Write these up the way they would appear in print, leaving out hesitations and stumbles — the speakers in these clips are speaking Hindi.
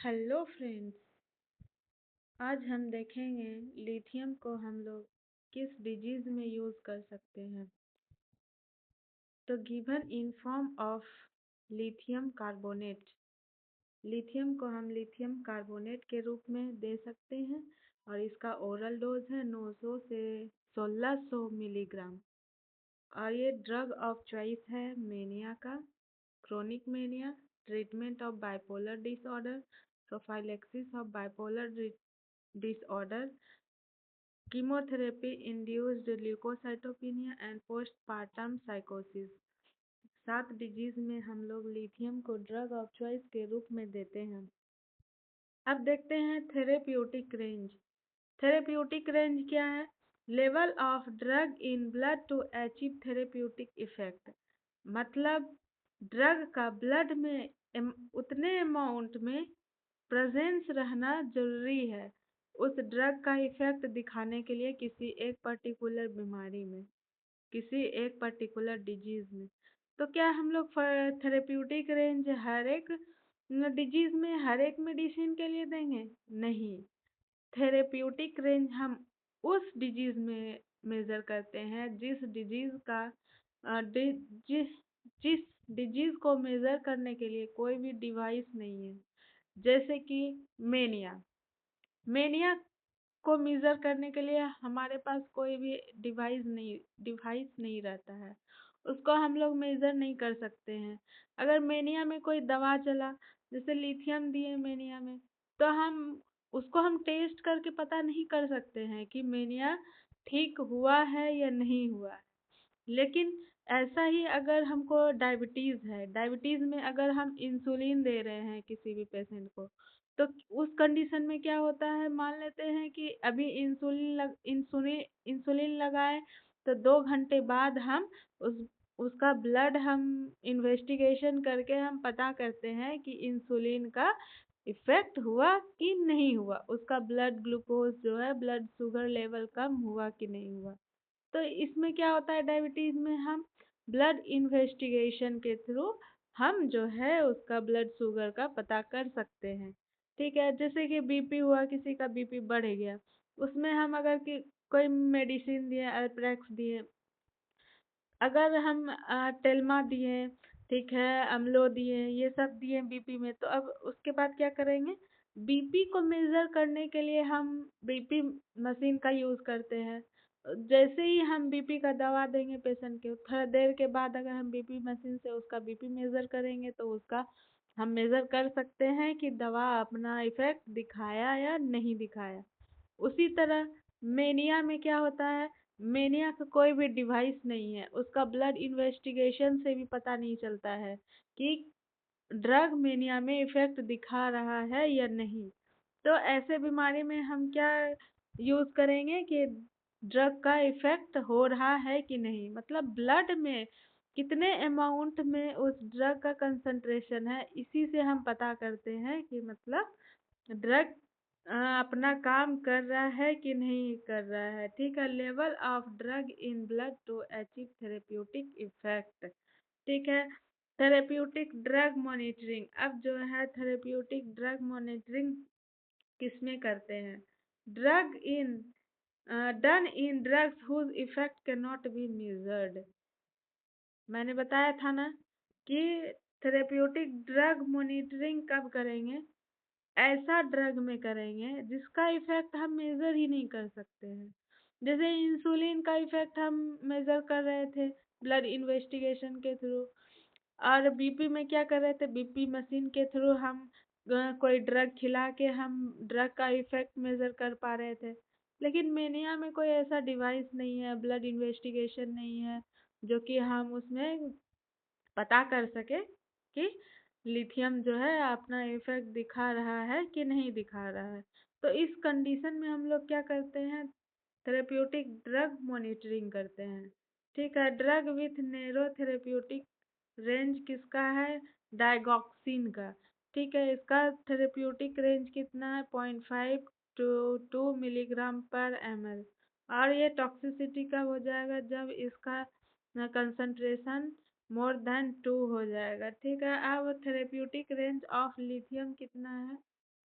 Hello friends. आज हम देखेंगे लिथियम को हम लोग किस डिजीज में यूज़ कर सकते हैं। तो given in form of lithium carbonate, lithium को हम लिथियम कार्बोनेट के रूप में दे सकते हैं और इसका ओरल डोज है 900 से 1600 मिलीग्राम। और ये ड्रग ऑफ चॉइस है मेनिया का, chronic mania, treatment of bipolar disorder, prophylaxis of bipolar disorder, chemotherapy induced leukocytopenia and postpartum psychosis। 7 disease में हम लोग लिथियम को ड्रग ऑफ चॉइस के रूप में देते हैं। अब देखते हैं थेरेप्यूटिक रेंज। थेरेप्यूटिक रेंज क्या है? Level of drug in blood to achieve therapeutic effect, मतलब ड्रग का ब्लड में उतने अमाउंट में प्रेजेंस रहना जरूरी है उस ड्रग का इफेक्ट दिखाने के लिए किसी एक पर्टिकुलर बीमारी में, किसी एक पर्टिकुलर डिजीज में। तो क्या हम लोग थेरेप्यूटिक रेंज हर एक डिजीज में हर एक मेडिसिन के लिए देंगे? नहीं। थेरेप्यूटिक रेंज हम उस डिजीज में मेजर करते हैं जिस डिजीज का जिस जिस डिजीज को मेजर करने के लिए कोई भी डिवाइस नहीं है। जैसे कि मेनिया, मेनिया को मेजर करने के लिए हमारे पास कोई भी डिवाइस नहीं रहता है, उसको हम लोग मेजर नहीं कर सकते हैं। अगर मेनिया में कोई दवा चला, जैसे लिथियम दिए मेनिया में, तो हम उसको हम टेस्ट करके पता नहीं कर सकते हैं कि मेनिया ठीक हुआ है या नहीं हुआ है। लेकिन ऐसा ही अगर हमको डायबिटीज़ है, डायबिटीज़ में अगर हम इंसुलिन दे रहे हैं किसी भी पेशेंट को, तो उस कंडीशन में क्या होता है, मान लेते हैं कि अभी इंसुलिन लगाए, तो 2 घंटे बाद हम उसका ब्लड हम इन्वेस्टिगेशन करके हम पता करते हैं कि इंसुलिन का इफेक्ट हुआ कि नहीं हुआ, उसका ब्लड ग्लूकोज जो है, ब्लड शुगर लेवल कम हुआ कि नहीं हुआ। तो इसमें क्या होता है, डायबिटीज में हम ब्लड इन्वेस्टिगेशन के थ्रू हम जो है उसका ब्लड शुगर का पता कर सकते हैं। ठीक है, जैसे कि बीपी हुआ, किसी का बीपी बढ़ गया, उसमें हम अगर कि कोई मेडिसिन दिए, अल्प्रेक्स दिए, अगर हम टेल्मा दिए, ठीक है, अम्लो दिए, ये सब दिए बीपी में, तो अब उसके बाद क्या करेंगे, बीपी को मेजर करने के लिए हम बीपी मशीन का यूज़ करते हैं। जैसे ही हम बीपी का दवा देंगे पेशेंट के, थोड़ा देर के बाद अगर हम बीपी मशीन से उसका बीपी मेजर करेंगे, तो उसका हम मेजर कर सकते हैं कि दवा अपना इफेक्ट दिखाया या नहीं दिखाया। उसी तरह मेनिया में क्या होता है, मेनिया का कोई भी डिवाइस नहीं है, उसका ब्लड इन्वेस्टिगेशन से भी पता नहीं चलता है कि ड्रग मेनिया में इफेक्ट दिखा रहा है या नहीं। तो ऐसे बीमारी में हम क्या यूज करेंगे कि ड्रग का इफेक्ट हो रहा है कि नहीं, मतलब ब्लड में कितने अमाउंट में उस ड्रग का कंसंट्रेशन है, इसी से हम पता करते हैं कि मतलब ड्रग अपना काम कर रहा है कि नहीं कर रहा है। ठीक है, level of drug in blood to achieve therapeutic effect. ठीक है, थेरेप्यूटिक ड्रग मॉनिटरिंग। अब जो है थेरेप्यूटिक ड्रग मॉनिटरिंग किसमें करते हैं, drug in done in drugs whose effect can not be measured. मैंने बताया था ना कि थेरेप्यूटिक ड्रग मॉनिटरिंग कब करेंगे, ऐसा ड्रग में करेंगे जिसका इफेक्ट हम मेजर ही नहीं कर सकते हैं। जैसे इंसुलिन का इफेक्ट हम मेजर कर रहे थे ब्लड इन्वेस्टिगेशन के थ्रू, और बीपी में क्या कर रहे थे, बीपी मशीन के थ्रू हम कोई ड्रग खिला के हम ड्रग का इफेक्ट मेजर कर पा रहे थे। लेकिन मेनिया में कोई ऐसा डिवाइस नहीं है, ब्लड इन्वेस्टिगेशन नहीं है जो कि हम उसमें पता कर सके कि लिथियम जो है अपना इफेक्ट दिखा रहा है कि नहीं दिखा रहा है। तो इस कंडीशन में हम लोग क्या करते हैं, थेरेप्यूटिक ड्रग मॉनिटरिंग करते हैं। ठीक है, drug with narrow therapeutic range किसका है, डाइगॉक्सिन का। ठीक है, इसका थेरेप्यूटिक रेंज कितना है, 0.5 टू 2 मिलीग्राम पर ml। और ये टॉक्सिसिटी कब हो जाएगा, जब इसका कंसंट्रेशन मोर देन 2 हो जाएगा। ठीक है, अब थेरेप्यूटिक रेंज ऑफ लिथियम कितना है,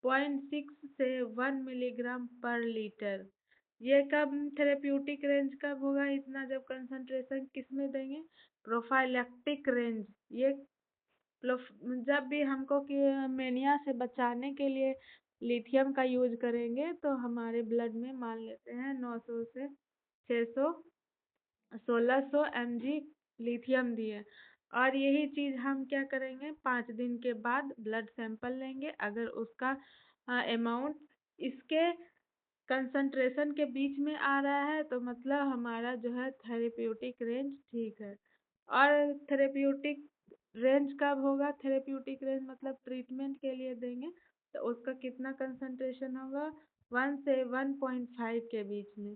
0.6 से 1 मिलीग्राम पर लीटर। ये कब थेरेप्यूटिक रेंज कब होगा इतना, जब कंसंट्रेशन किस में देंगे, प्रोफाइलैक्टिक रेंज। ये जब भी हमको कि मेनिया से बचाने के लिए लिथियम का यूज करेंगे तो हमारे ब्लड में मान लेते हैं 900 से 600 1600 mg लिथियम दिए। और यही चीज हम क्या करेंगे, 5 दिन के बाद ब्लड सैंपल लेंगे, अगर उसका अमाउंट इसके कंसंट्रेशन के बीच में आ रहा है तो मतलब हमारा जो है थेरेप्यूटिक रेंज ठीक है। और थेरेप्यूटिक रेंज कब होगा, थेरेप्यूटिक रेंज मतलब ट्रीटमेंट के लिए देंगे तो उसका कितना कंसंट्रेशन होगा, 1 से 1.5 के बीच में।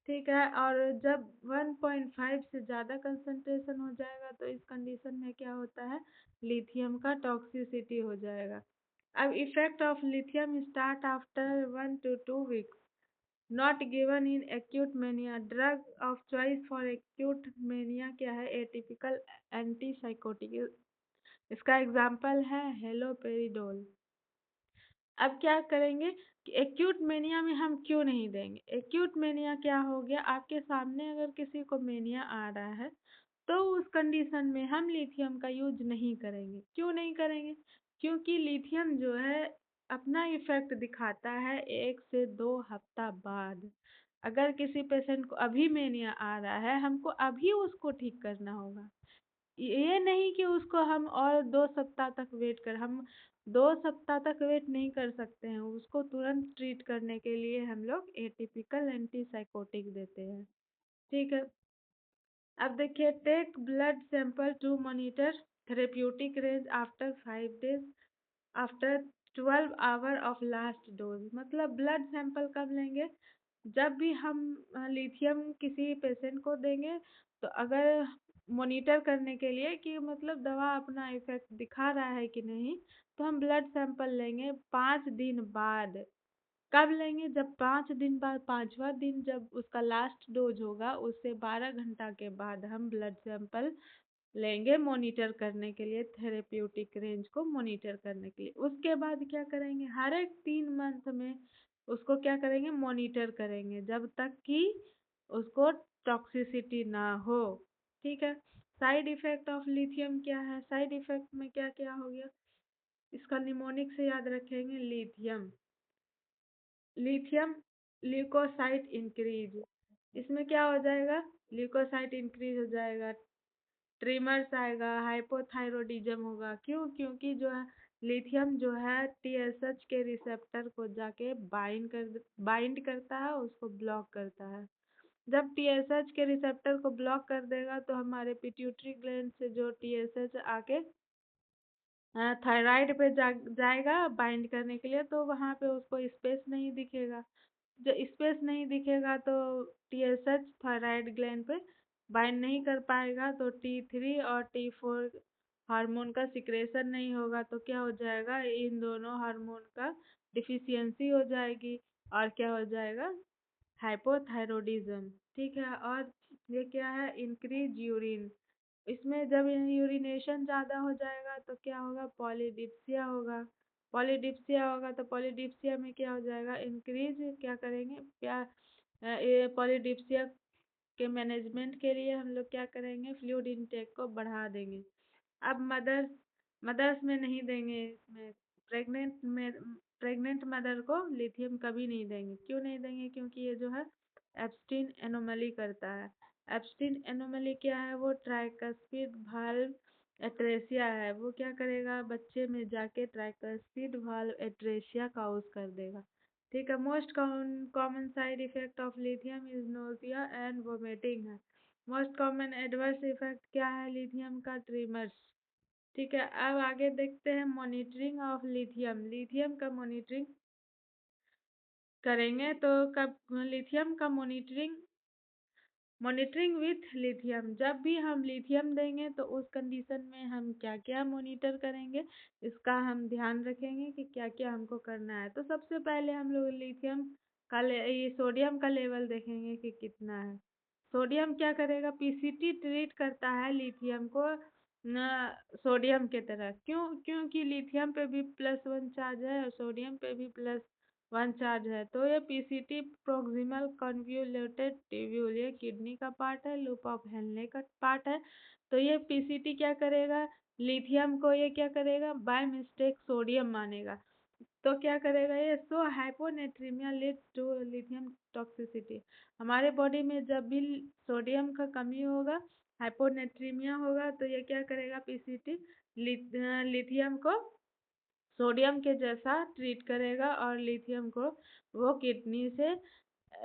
ठीक है, और जब 1.5 से ज़्यादा कंसंट्रेशन हो जाएगा तो इस कंडीशन में क्या होता है, लिथियम का टॉक्सिसिटी हो जाएगा। अब effect of lithium start after 1 to 2 weeks, not given in acute mania. Drug of choice for acute mania क्या है, एटिपिकल एंटीसाइकोटिक। इसका एग्जाम्पल है हेलोपेरिडोल। अब क्या करेंगे कि एक्यूट मेनिया में हम क्यों नहीं देंगे, एक्यूट मेनिया क्या हो गया, आपके सामने अगर किसी को मेनिया आ रहा है तो उस कंडीशन में हम लिथियम का यूज नहीं करेंगे। क्यों नहीं करेंगे, क्योंकि लिथियम जो है अपना इफेक्ट दिखाता है 1 से 2 हफ्ता बाद। अगर किसी पेशेंट को अभी मेनिया आ रहा है, हमको अभी उसको ठीक करना होगा। ये नहीं कि उसको हम और 2 सप्ताह तक वेट कर, हम 2 सप्ताह तक वेट नहीं कर सकते हैं, उसको तुरंत ट्रीट करने के लिए हम लोग एटिपिकल एंटीसाइकोटिक देते हैं। ठीक है, अब देखिए, take blood sample to monitor therapeutic range after 5 days after 12 hours of last dose. मतलब ब्लड सैंपल कब लेंगे, जब भी हम लिथियम किसी पेशेंट को देंगे तो अगर मॉनिटर करने के लिए कि मतलब दवा अपना इफेक्ट दिखा रहा है कि नहीं, तो हम ब्लड सैंपल लेंगे 5 दिन बाद। कब लेंगे, जब 5 दिन बाद, 5वां दिन जब उसका लास्ट डोज होगा उससे 12 घंटा के बाद हम ब्लड सैंपल लेंगे मॉनिटर करने के लिए, थेरेप्यूटिक रेंज को मॉनिटर करने के लिए। उसके बाद क्या करेंगे, हर एक 3 मंथ में उसको क्या करेंगे, मॉनिटर करेंगे जब तक कि उसको टॉक्सिसिटी ना हो। ठीक है, साइड इफेक्ट ऑफ लिथियम क्या है, साइड इफेक्ट में क्या क्या हो गया, इसका निमोनिक से याद रखेंगे, लिथियम लिथियम ल्यूकोसाइट इंक्रीज। इसमें क्या हो जाएगा, ल्यूकोसाइट इंक्रीज हो जाएगा, ट्रिमर्स आएगा, हाइपोथायरॉयडिज्म होगा। क्यों, क्योंकि जो है लिथियम जो है टीएसएच के रिसेप्टर को जाके बाइंड करता है, उसको ब्लॉक करता है। जब टीएसएच के रिसेप्टर को ब्लॉक कर देगा तो हमारे पिट्यूटरी ग्लैंड से जो टीएसएच आके थायराइड पे जाएगा बाइंड करने के लिए, तो वहाँ पे उसको स्पेस नहीं दिखेगा। जो स्पेस नहीं दिखेगा तो टीएसएच थायराइड ग्लैंड पे बाइंड नहीं कर पाएगा, तो T3 और T4 हार्मोन का सिक्रेशन नहीं होगा, तो क्या हो जाएगा, इन दोनों हार्मोन का डिफिशियंसी हो जाएगी और क्या हो जाएगा, हाइपोथायरॉयडिज्म। ठीक है, और ये क्या है, इंक्रीज यूरिन। इसमें जब यूरिनेशन ज़्यादा हो जाएगा तो क्या होगा, पॉलीडिप्सिया होगा। पॉलीडिप्सिया होगा तो पॉलीडिप्सिया में क्या हो जाएगा, इंक्रीज क्या करेंगे, क्या ये पॉलीडिप्सिया के मैनेजमेंट के लिए हम लोग क्या करेंगे, फ्लूइड इनटेक को बढ़ा देंगे। अब मदर्स मदर्स में नहीं देंगे, इसमें प्रेग्नेंट मदर को लिथियम कभी नहीं देंगे। क्यों नहीं देंगे, क्योंकि ये जो है एब्स्टीन एनोमली करता है। एब्स्टीन एनोमली क्या है, वो ट्राइकस्पिड वाल्व एट्रेसिया है। वो क्या करेगा, बच्चे में जाके ट्राइकस्पिड वाल्व एट्रेसिया काउज कर देगा। ठीक है, most common side effect of lithium is nausea and vomiting है। मोस्ट कॉमन एडवर्स इफेक्ट क्या है लिथियम का, ट्रिमर्स। ठीक है, अब आगे देखते हैं मॉनिटरिंग ऑफ लिथियम। लिथियम का मॉनिटरिंग करेंगे तो कब, लिथियम का मॉनिटरिंग विथ लिथियम, जब भी हम लिथियम देंगे तो उस कंडीशन में हम क्या क्या मॉनिटर करेंगे, इसका हम ध्यान रखेंगे कि क्या क्या हमको करना है। तो सबसे पहले हम लोग लिथियम का ये सोडियम का लेवल देखेंगे कि कितना है। सोडियम क्या करेगा, पीसीटी ट्रीट करता है लिथियम को ना सोडियम की तरह। क्यों? क्योंकि लिथियम पे भी +1 चार्ज है और सोडियम पे भी +1 चार्ज है। तो ये पीसीटी प्रॉक्सिमल कन्वोल्यूटेड ट्यूब्यूल ये किडनी का पार्ट है, लूप ऑफ हेनले का पार्ट है। तो ये पीसीटी क्या करेगा, लिथियम को ये क्या करेगा, बाय मिस्टेक सोडियम मानेगा। तो क्या करेगा ये, so hyponatremia leads to lithium toxicity. हमारे बॉडी में जब भी सोडियम का कमी होगा, हाइपोनेट्रीमिया होगा, तो ये क्या करेगा पीसीटी, लिथियम को सोडियम के जैसा ट्रीट करेगा और लिथियम को वो किडनी से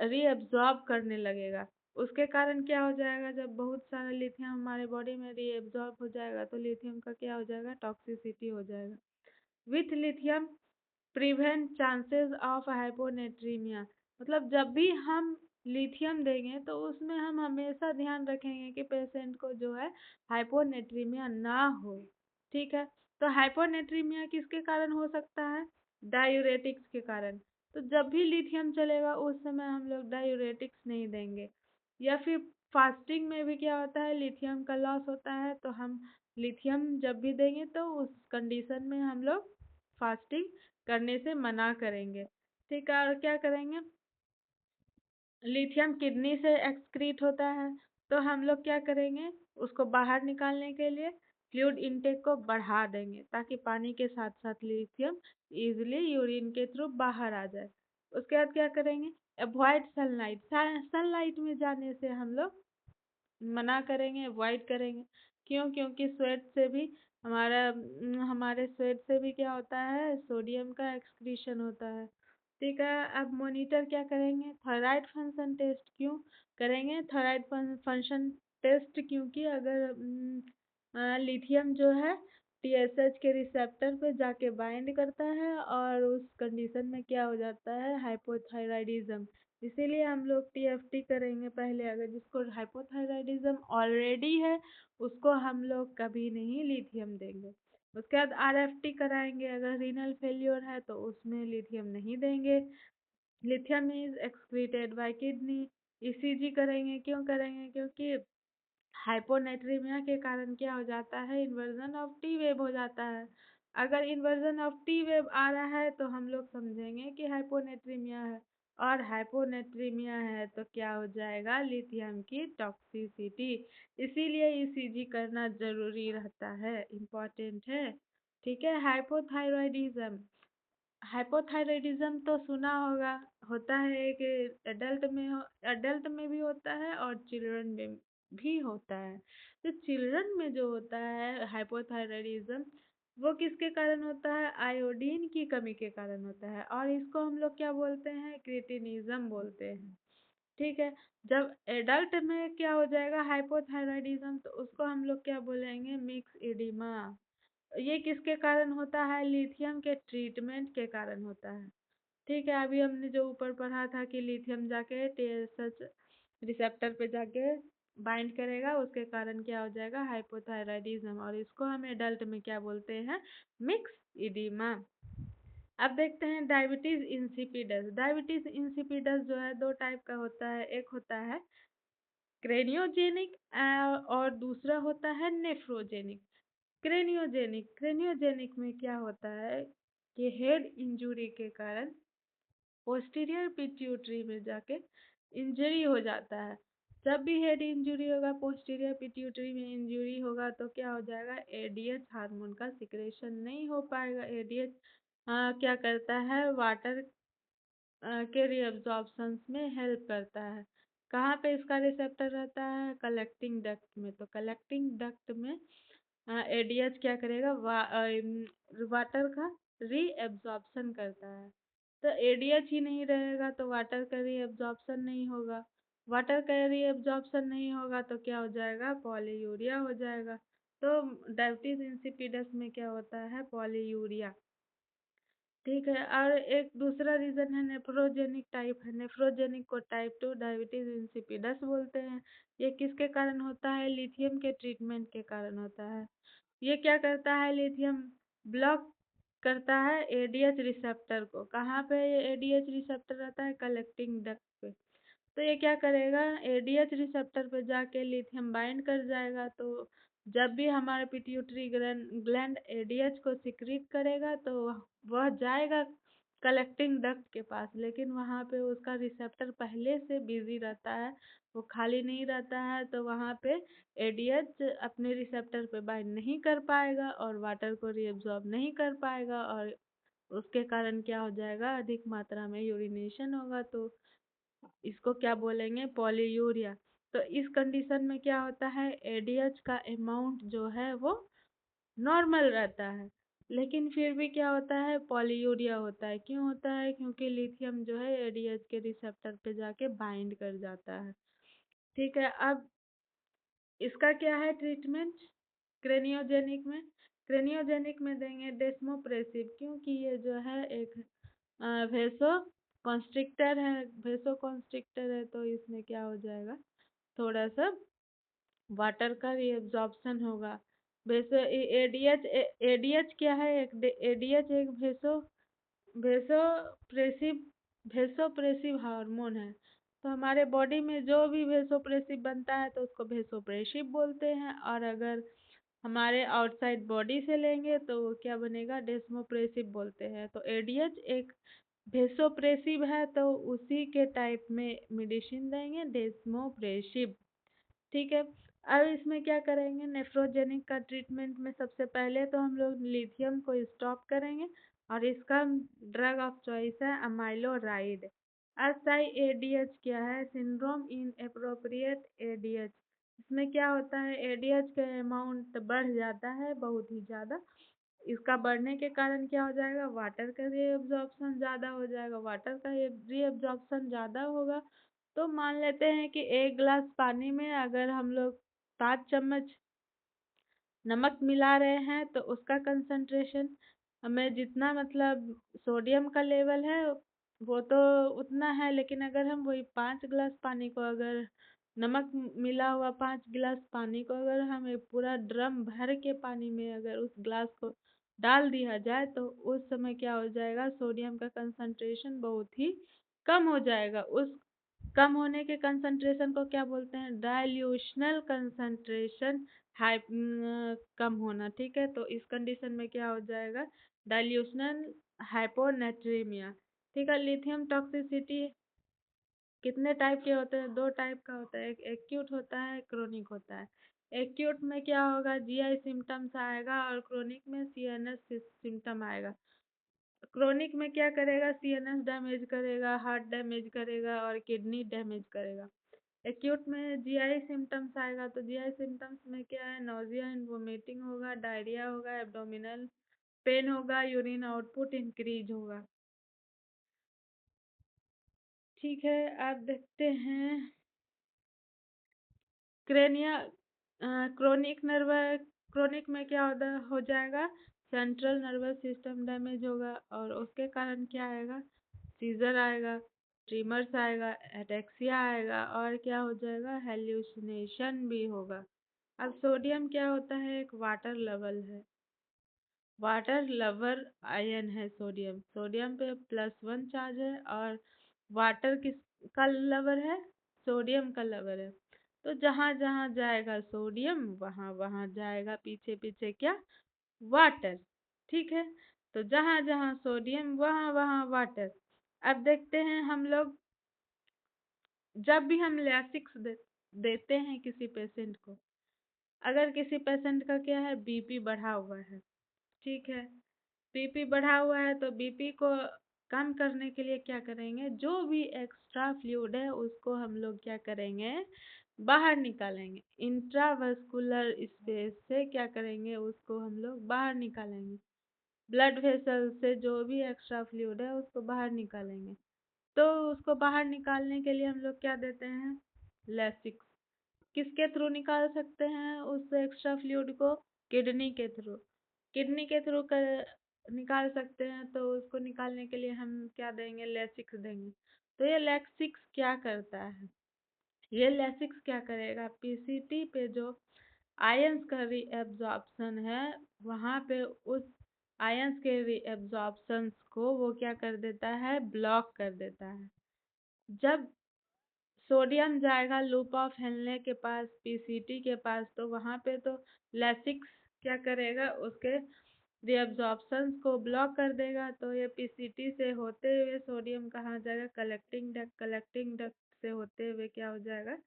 रीअब्जॉर्ब करने लगेगा। उसके कारण क्या हो जाएगा, जब बहुत सारा लिथियम हमारे बॉडी में रीअब्जॉर्ब हो जाएगा तो लिथियम का क्या हो जाएगा, टॉक्सिसिटी हो जाएगा। With lithium prevent chances of hyponatraemia. मतलब जब भी हम लिथियम देंगे तो उसमें हम हमेशा ध्यान रखेंगे कि पेशेंट को जो है हाइपोनेट्रीमिया ना हो। ठीक है। तो हाइपोनेट्रीमिया किसके कारण हो सकता है, डायूरेटिक्स के कारण। तो जब भी लिथियम चलेगा उस समय हम लोग डायूरेटिक्स नहीं देंगे। या फिर फास्टिंग में भी क्या होता है, लिथियम का लॉस होता है, तो हम लिथियम जब भी देंगे तो उस कंडीशन में हम लोग फास्टिंग करने से मना करेंगे। ठीक है। और क्या करेंगे, लिथियम किडनी से एक्सक्रीट होता है, तो हम लोग क्या करेंगे, उसको बाहर निकालने के लिए फ्लूइड इनटेक को बढ़ा देंगे ताकि पानी के साथ साथ लिथियम इजीली यूरिन के थ्रू बाहर आ जाए। उसके बाद क्या करेंगे, अवॉइड सनलाइट। सनलाइट में जाने से हम लोग मना करेंगे, अवॉइड करेंगे। क्यों? क्योंकि स्वेट से भी हमारे स्वेट से भी क्या होता है, सोडियम का एक्सक्रीशन होता है। ठीक है। अब मॉनिटर क्या करेंगे, थायराइड फंक्शन टेस्ट। क्यों करेंगे थायराइड फंक्शन टेस्ट? क्योंकि अगर लिथियम जो है टीएसएच के रिसेप्टर पे जाके बाइंड करता है और उस कंडीशन में क्या हो जाता है, हाइपोथायराइडिज्म। इसीलिए हम लोग टीएफटी करेंगे पहले। अगर जिसको हाइपोथायराइडिज्म ऑलरेडी है उसको हम लोग कभी नहीं लिथियम देंगे। उसके बाद आरएफटी कराएंगे। अगर रीनल फेल्योर है तो उसमें लिथियम नहीं देंगे। Lithium is excreted by kidney. ECG करेंगे। क्यों करेंगे? क्योंकि हाइपोनेट्रीमिया के कारण क्या हो जाता है, इन्वर्जन ऑफ टी वेव हो जाता है। अगर इन्वर्जन ऑफ टी वेव आ रहा है तो हम लोग समझेंगे कि हाइपोनेट्रीमिया है, और हाइपोनेट्रीमिया है तो क्या हो जाएगा, लिथियम की टॉक्सिसिटी। इसीलिए ईसीजी करना जरूरी रहता है, इम्पोर्टेंट है। ठीक है। हाइपोथायरॉयडिज्म, हाइपोथायराइडिज्म तो सुना होगा, होता है कि एडल्ट में भी होता है और चिल्ड्रन में भी होता है। तो चिल्ड्रन में जो होता है हाइपोथायराइडिज्म, वो किसके कारण होता है, आयोडीन की कमी के कारण होता है, और इसको हम लोग क्या बोलते हैं, क्रिटिनिज्म बोलते हैं। ठीक है। जब एडल्ट में क्या हो जाएगा हाइपोथायराइडिज्म, तो उसको हम लोग क्या बोलेंगे, मिक्स इडिमा। ये किसके कारण होता है, लिथियम के ट्रीटमेंट के कारण होता है। ठीक है। अभी हमने जो ऊपर पढ़ा था कि लिथियम जाके टीएसएच रिसेप्टर पे जाके बाइंड करेगा, उसके कारण क्या हो जाएगा, हाइपोथायराइडिज्म, और इसको हम एडल्ट में क्या बोलते हैं, मिक्स इडिमा। अब देखते हैं डायबिटीज इंसिपिडस। डायबिटीज इंसिपिडस जो है दो टाइप का होता है, एक होता है क्रेनियोजेनिक और दूसरा होता है नेफ्रोजेनिक। क्रेनियोजेनिक में क्या होता है कि हेड इंजुरी के कारण पोस्टीरियर पिट्यूटरी में जाके इंजरी हो जाता है। जब भी हेड इंजुरी होगा, पोस्टीरियर पिट्यूटरी में इंजुरी होगा, तो क्या हो जाएगा, एडीएच हार्मोन का सिक्रेशन नहीं हो पाएगा। एडीएच क्या करता है, वाटर के रीअब्जॉर्प्शन में हेल्प करता है। कहाँ पे इसका रिसेप्टर रहता है, कलेक्टिंग डक्ट में। तो कलेक्टिंग डक्ट में एडीएच क्या करेगा, वाटर का रीअब्जॉर्प्शन करता है। तो एडीएच ही नहीं रहेगा तो वाटर का रीअब्जॉर्प्शन नहीं होगा। वाटर का रीअब्जॉर्प्शन नहीं होगा तो क्या हो जाएगा, पॉलीयूरिया हो जाएगा। तो डायबिटीज इंसिपिडस में क्या होता है, पॉलीयूरिया। ठीक है। और एक दूसरा रीजन है नेफ्रोजेनिक टाइप है। नेफ्रोजेनिक को टाइप 2 डायबिटीज इंसिपिडस बोलते हैं। ये किसके कारण होता है, लिथियम के ट्रीटमेंट के कारण होता है। ये क्या करता है, लिथियम ब्लॉक करता है एडीएच रिसेप्टर को। कहाँ पे ये एडीएच रिसेप्टर रहता है, कलेक्टिंग डक्ट पे। तो ये क्या करेगा, एडीएच रिसेप्टर पे जाके लिथियम बाइंड कर जाएगा, तो जब भी हमारे पिट्यूटरी ग्लैंड एडीएच को सिक्रीट करेगा तो वह जाएगा कलेक्टिंग डक्ट के पास, लेकिन वहाँ पे उसका रिसेप्टर पहले से बिजी रहता है, वो खाली नहीं रहता है, तो वहाँ पे एडीएच अपने रिसेप्टर पे बाइंड नहीं कर पाएगा और वाटर को रीअब्सॉर्ब नहीं कर पाएगा, और उसके कारण क्या हो जाएगा, अधिक मात्रा में यूरिनेशन होगा। तो इसको क्या बोलेंगे, पॉलीयूरिया। तो इस कंडीशन में क्या होता है, एडीएच का अमाउंट जो है वो नॉर्मल रहता है, लेकिन फिर भी क्या होता है, पॉलीयूरिया होता है। क्यों होता है, क्योंकि लिथियम जो है एडीएच के रिसेप्टर पे जाके बाइंड कर जाता है। ठीक है, अब इसका क्या है ट्रीटमेंट, क्रेनियोजेनिक में, क्रेनियोजेनिक में देंगे डेस्मोप्रेसिव, क्योंकि ये जो है एक वेसो कॉन्स्ट्रिक्टर है, वेसो कॉन्स्ट्रिक्टर है, तो इसमें क्या हो जाएगा, थोड़ा सा वाटर का रिएब्जॉर्प्शन होगा। वैसे एडीएच, एडीएच क्या है, एक एडीएच एक वेसोप्रेसिव वेसोप्रेसिव हार्मोन है। तो हमारे बॉडी में जो भी वेसोप्रेसिव बनता है तो उसको वेसोप्रेसिव बोलते हैं, और अगर हमारे आउटसाइड बॉडी से लेंगे तो वो क्या बनेगा, डेस्मोप्रेसिव बोलते हैं। तो एडीएच एक वेसोप्रेसिव है, तो उसी के टाइप में मेडिसिन देंगे, डेस्मोप्रेसिव। ठीक है, अब इसमें क्या करेंगे, नेफ्रोजेनिक का ट्रीटमेंट में सबसे पहले तो हम लोग लिथियम को स्टॉप करेंगे, और इसका ड्रग ऑफ चॉइस है अमाइलोराइड। SIADH क्या है, सिंड्रोम इन एप्रोप्रिएट एडीएच। इसमें क्या होता है, एडीएच का अमाउंट बढ़ जाता है बहुत ही ज़्यादा। इसका बढ़ने के कारण क्या हो जाएगा, वाटर का रीअब्जॉर्प्शन ज़्यादा हो जाएगा, वाटर का रीअब्जॉर्प्शन ज़्यादा होगा। तो मान लेते हैं कि 1 गिलास पानी में अगर हम लोग 5 चम्मच नमक मिला रहे हैं, तो उसका कंसंट्रेशन हमें जितना, मतलब सोडियम का लेवल है वो तो उतना है, लेकिन अगर हम वही 5 गिलास पानी को, अगर नमक मिला हुआ 5 गिलास पानी को अगर हम एक पूरा ड्रम भर के पानी में अगर उस ग्लास को डाल दिया जाए, तो उस समय क्या हो जाएगा, सोडियम का कंसंट्रेशन बहुत ही कम हो जाएगा। उस कम होने के कंसंट्रेशन को क्या बोलते हैं, डाइल्यूशनल कंसंट्रेशन, हाई कम होना। ठीक है, तो इस कंडीशन में क्या हो जाएगा, डाइल्यूशनल हाइपोनेट्रीमिया। ठीक है, लिथियम टॉक्सिसिटी कितने टाइप के होते हैं, 2 टाइप का होता है, एक एक्यूट होता है, क्रोनिक होता है। एक्यूट में क्या होगा, जीआई सिम्टम्स आएगा, और क्रोनिक में सीएनएस सिम्टम आएगा। क्रोनिक में क्या करेगा, सीएनएस डैमेज करेगा, हार्ट डैमेज करेगा, और किडनी डैमेज करेगा। एक्यूट में जीआई सिम्टम्स आएगा, तो जीआई सिम्टम्स में क्या है, नोजिया एंड वोमिटिंग होगा, डायरिया होगा, एब्डोमिनल पेन होगा, यूरिन आउटपुट इंक्रीज होगा। ठीक है, आप देखते हैं क्रेनिया क्रोनिक में क्या हो जाएगा, सेंट्रल नर्वस सिस्टम डैमेज होगा, और उसके कारण क्या आएगा, सीजर आएगा, ट्रीमर्स आएगा, एटेक्सिया आएगा, और क्या हो जाएगा, हेल्यूसिनेशन भी होगा। अब सोडियम क्या होता है, एक वाटर लेवल है, वाटर लवर आयन है सोडियम, सोडियम पे +1 चार्ज है, और वाटर किसका लवर है, सोडियम का लवर है। तो जहाँ जहाँ जाएगा सोडियम वहाँ वहाँ जाएगा पीछे पीछे क्या, वाटर। ठीक है, तो जहाँ जहाँ सोडियम वहाँ वहाँ वाटर। अब देखते हैं हम लोग, जब भी हम लैसिक्स देते हैं किसी पेशेंट को, अगर किसी पेशेंट का क्या है, बीपी बढ़ा हुआ है, ठीक है, बीपी बढ़ा हुआ है, तो बीपी को कम करने के लिए क्या करेंगे, जो भी एक्स्ट्रा फ्लूइड है उसको हम लोग क्या करेंगे, बाहर निकालेंगे, इंट्रावस्कुलर स्पेस से क्या करेंगे, उसको हम लोग बाहर निकालेंगे, ब्लड वेसल से जो भी एक्स्ट्रा फ्लूइड है उसको बाहर निकालेंगे। तो उसको बाहर निकालने के लिए हम लोग क्या देते हैं, लैसिक्स। किसके थ्रू निकाल सकते हैं उस एक्स्ट्रा फ्लूइड को, किडनी के थ्रू, किडनी के थ्रू कर निकाल सकते हैं। तो उसको निकालने के लिए हम क्या देंगे, लेसिक्स देंगे। तो ये लेसिक्स क्या करता है, ये लेसिक्स क्या करेगा, पीसीटी पे जो आयंस का रीएब्जॉर्प्शन है, वहाँ पे उस आयंस के रीएब्जॉर्प्शन को वो क्या कर देता है, ब्लॉक कर देता है। जब सोडियम जाएगा लूप ऑफ हेनले के पास, पीसीटी के पास, तो वहाँ पे तो लेसिक्स क्या करेगा, उसके रिएब्जॉर्प्शन को ब्लॉक कर देगा। तो ये पीसीटी से होते हुए सोडियम कहाँ जाएगा, कलेक्टिंग डक्ट, कलेक्टिंग डक्ट से होते हुए क्या हो जाएगा,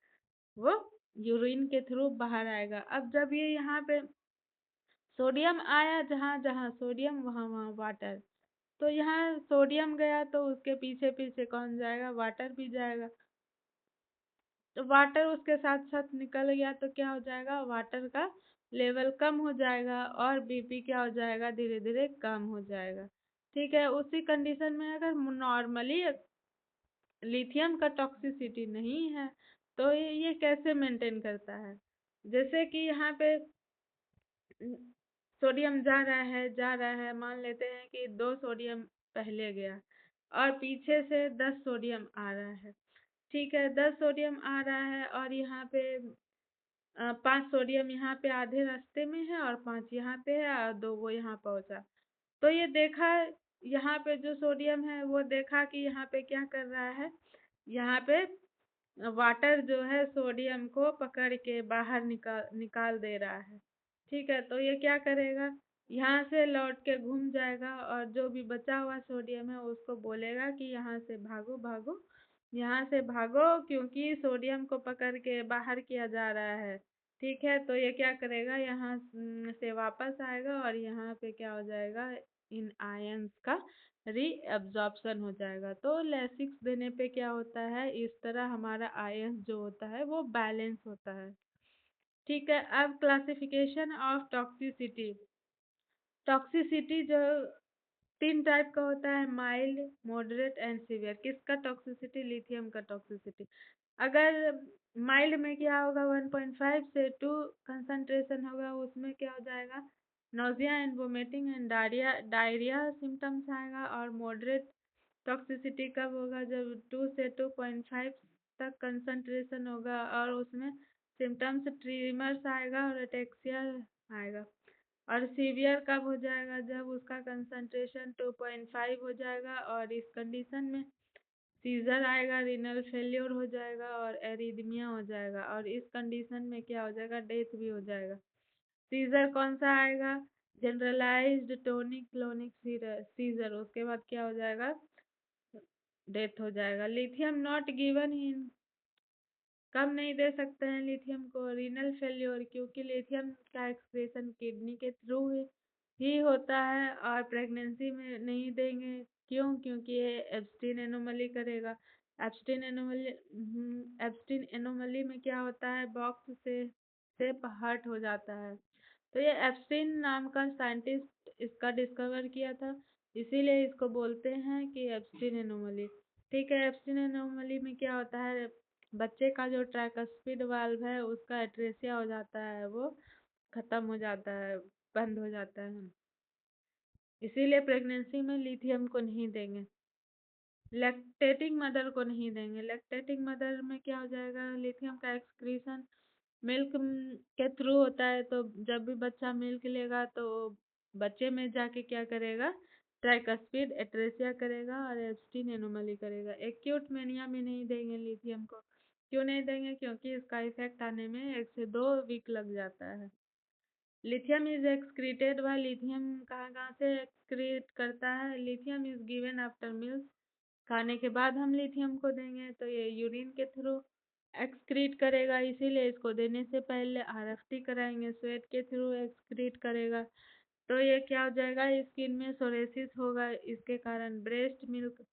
वो यूरिन के थ्रू बाहर आएगा। अब जब ये यहाँ पे सोडियम आया, जहाँ जहाँ सोडियम वहाँ वहाँ वाटर, तो यहाँ सोडियम गया तो उसके पीछे पीछे कौन जाएगा, वाटर भी जाएगा। तो वाटर उसके साथ साथ निकल गया तो क्या हो जाएगा, वाटर का लेवल कम हो जाएगा और बीपी क्या हो जाएगा, धीरे धीरे कम हो जाएगा। ठीक है, उसी कंडीशन में अगर नॉर्मली लिथियम का टॉक्सिसिटी नहीं है तो ये कैसे मेंटेन करता है, जैसे कि यहाँ पे सोडियम जा रहा है, मान लेते हैं कि 2 सोडियम पहले गया और पीछे से 10 सोडियम आ रहा है। ठीक है, 10 सोडियम आ रहा है और यहाँ पे 5 सोडियम यहाँ पे आधे रास्ते में है और 5 यहाँ पे है और 2 वो यहाँ पहुँचा। तो ये देखा, यहाँ पे जो सोडियम है वो देखा कि यहाँ पे क्या कर रहा है, यहाँ पे वाटर जो है सोडियम को पकड़ के बाहर निकाल दे रहा है। ठीक है, तो ये क्या करेगा, यहाँ से लौट के घूम जाएगा और जो भी बचा हुआ सोडियम है उसको बोलेगा कि यहाँ से भागो भागो, यहाँ से भागो, क्योंकि सोडियम को पकड़ के बाहर किया जा रहा है। ठीक है, तो ये क्या करेगा, यहाँ से वापस आएगा और यहाँ पे क्या हो जाएगा, इन आयंस का रीअब्जॉर्प्शन हो जाएगा। तो लेसिक्स देने पे क्या होता है, इस तरह हमारा आयंस जो होता है वो बैलेंस होता है। ठीक है, अब क्लासिफिकेशन ऑफ टॉक्सिसिटी। टॉक्सिसिटी जो 3 टाइप का होता है, माइल्ड, मॉडरेट एंड सीवियर। किसका टॉक्सिसिटी, लिथियम का टॉक्सिसिटी। अगर माइल्ड में क्या होगा, 1.5 से 2 कंसंट्रेशन होगा, उसमें क्या हो जाएगा, nausea and vomiting and diarrhoea symptoms आएगा। और मॉडरेट टॉक्सिसिटी कब होगा, जब 2 से 2.5 तक कंसंट्रेशन होगा और उसमें सिम्टम्स ट्रीमर्स आएगा और अटेक्सिया आएगा। और सीवियर कब हो जाएगा, जब उसका कंसंट्रेशन 2.5 हो जाएगा और इस कंडीशन में सीजर आएगा, रीनल फेल्योर हो जाएगा और एरिदमिया हो जाएगा और इस कंडीशन में क्या हो जाएगा, डेथ भी हो जाएगा। सीजर कौन सा आएगा, जनरलाइज्ड टोनिक क्लोनिक सीजर, उसके बाद क्या हो जाएगा, डेथ हो जाएगा। लिथियम नॉट गिवन इन, कम नहीं दे सकते हैं लिथियम को, रीनल फेल्योर, क्योंकि लिथियम का एक्सप्रेशन किडनी के थ्रू ही होता है और प्रेगनेंसी में नहीं देंगे। क्यों, क्योंकि ये एब्स्टीन एनोमली करेगा। एब्स्टीन एनोमली में क्या होता है, बॉक्स से हर्ट हो जाता है। तो ये एब्स्टीन नाम का साइंटिस्ट इसका डिस्कवर किया था, इसीलिए इसको बोलते हैं कि एब्स्टीन एनोमली। ठीक है, एब्स्टीन एनोमली में क्या होता है, बच्चे का जो ट्राइकस्पिड वाल्व है उसका एट्रेसिया हो जाता है, वो खत्म हो जाता है, बंद हो जाता है, इसीलिए प्रेगनेंसी में लिथियम को नहीं देंगे। लैक्टेटिंग मदर को नहीं देंगे, लैक्टेटिंग मदर में क्या हो जाएगा, लिथियम का एक्सक्रीशन मिल्क के थ्रू होता है। तो जब भी बच्चा मिल्क लेगा तो बच्चे में जाके क्या करेगा, ट्राइकस्पिड एट्रेसिया करेगा और एब्स्टीन एनोमली करेगा। एक्यूट मेनिया में नहीं देंगे लिथियम को, क्यों नहीं देंगे, क्योंकि इसका इफेक्ट आने में 1 से 2 वीक लग जाता है। Lithium is excreted by, lithium कहाँ कहाँ से एक्सक्रीट करता है, lithium is given after meals, खाने के बाद हम लिथियम को देंगे तो ये यूरिन के थ्रू एक्सक्रीट करेगा, इसीलिए इसको देने से पहले आरएफटी कराएंगे, स्वेट के थ्रू एक्सक्रीट करेगा। तो ये क्या हो जाएगा, स्किन में सोरेसिस होगा, इसके कारण ब्रेस्ट मिल्क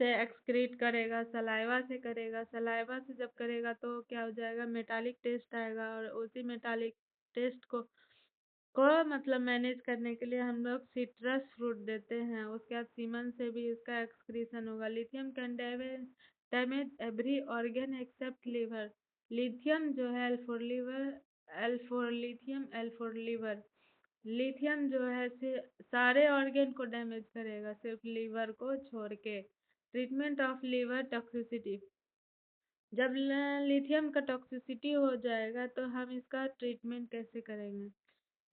से एक्सक्रीट करेगा, सलाइवा से करेगा, सलाइवा से जब करेगा तो क्या हो जाएगा, मेटालिक टेस्ट आएगा और उसी मेटालिक टेस्ट को मतलब मैनेज करने के लिए हम लोग सिट्रस फ्रूट देते हैं, उसके बाद सीमन से भी इसका एक्सक्रीशन होगा। Lithium can damage every organ except liver, lithium जो है एल फोर लिथियम लिथियम जो है सारे ऑर्गन को डैमेज करेगा, सिर्फ लीवर को छोड़ के। ट्रीटमेंट ऑफ लीवर टॉक्सिसिटी, जब लिथियम का टॉक्सिसिटी हो जाएगा तो हम इसका ट्रीटमेंट कैसे करेंगे,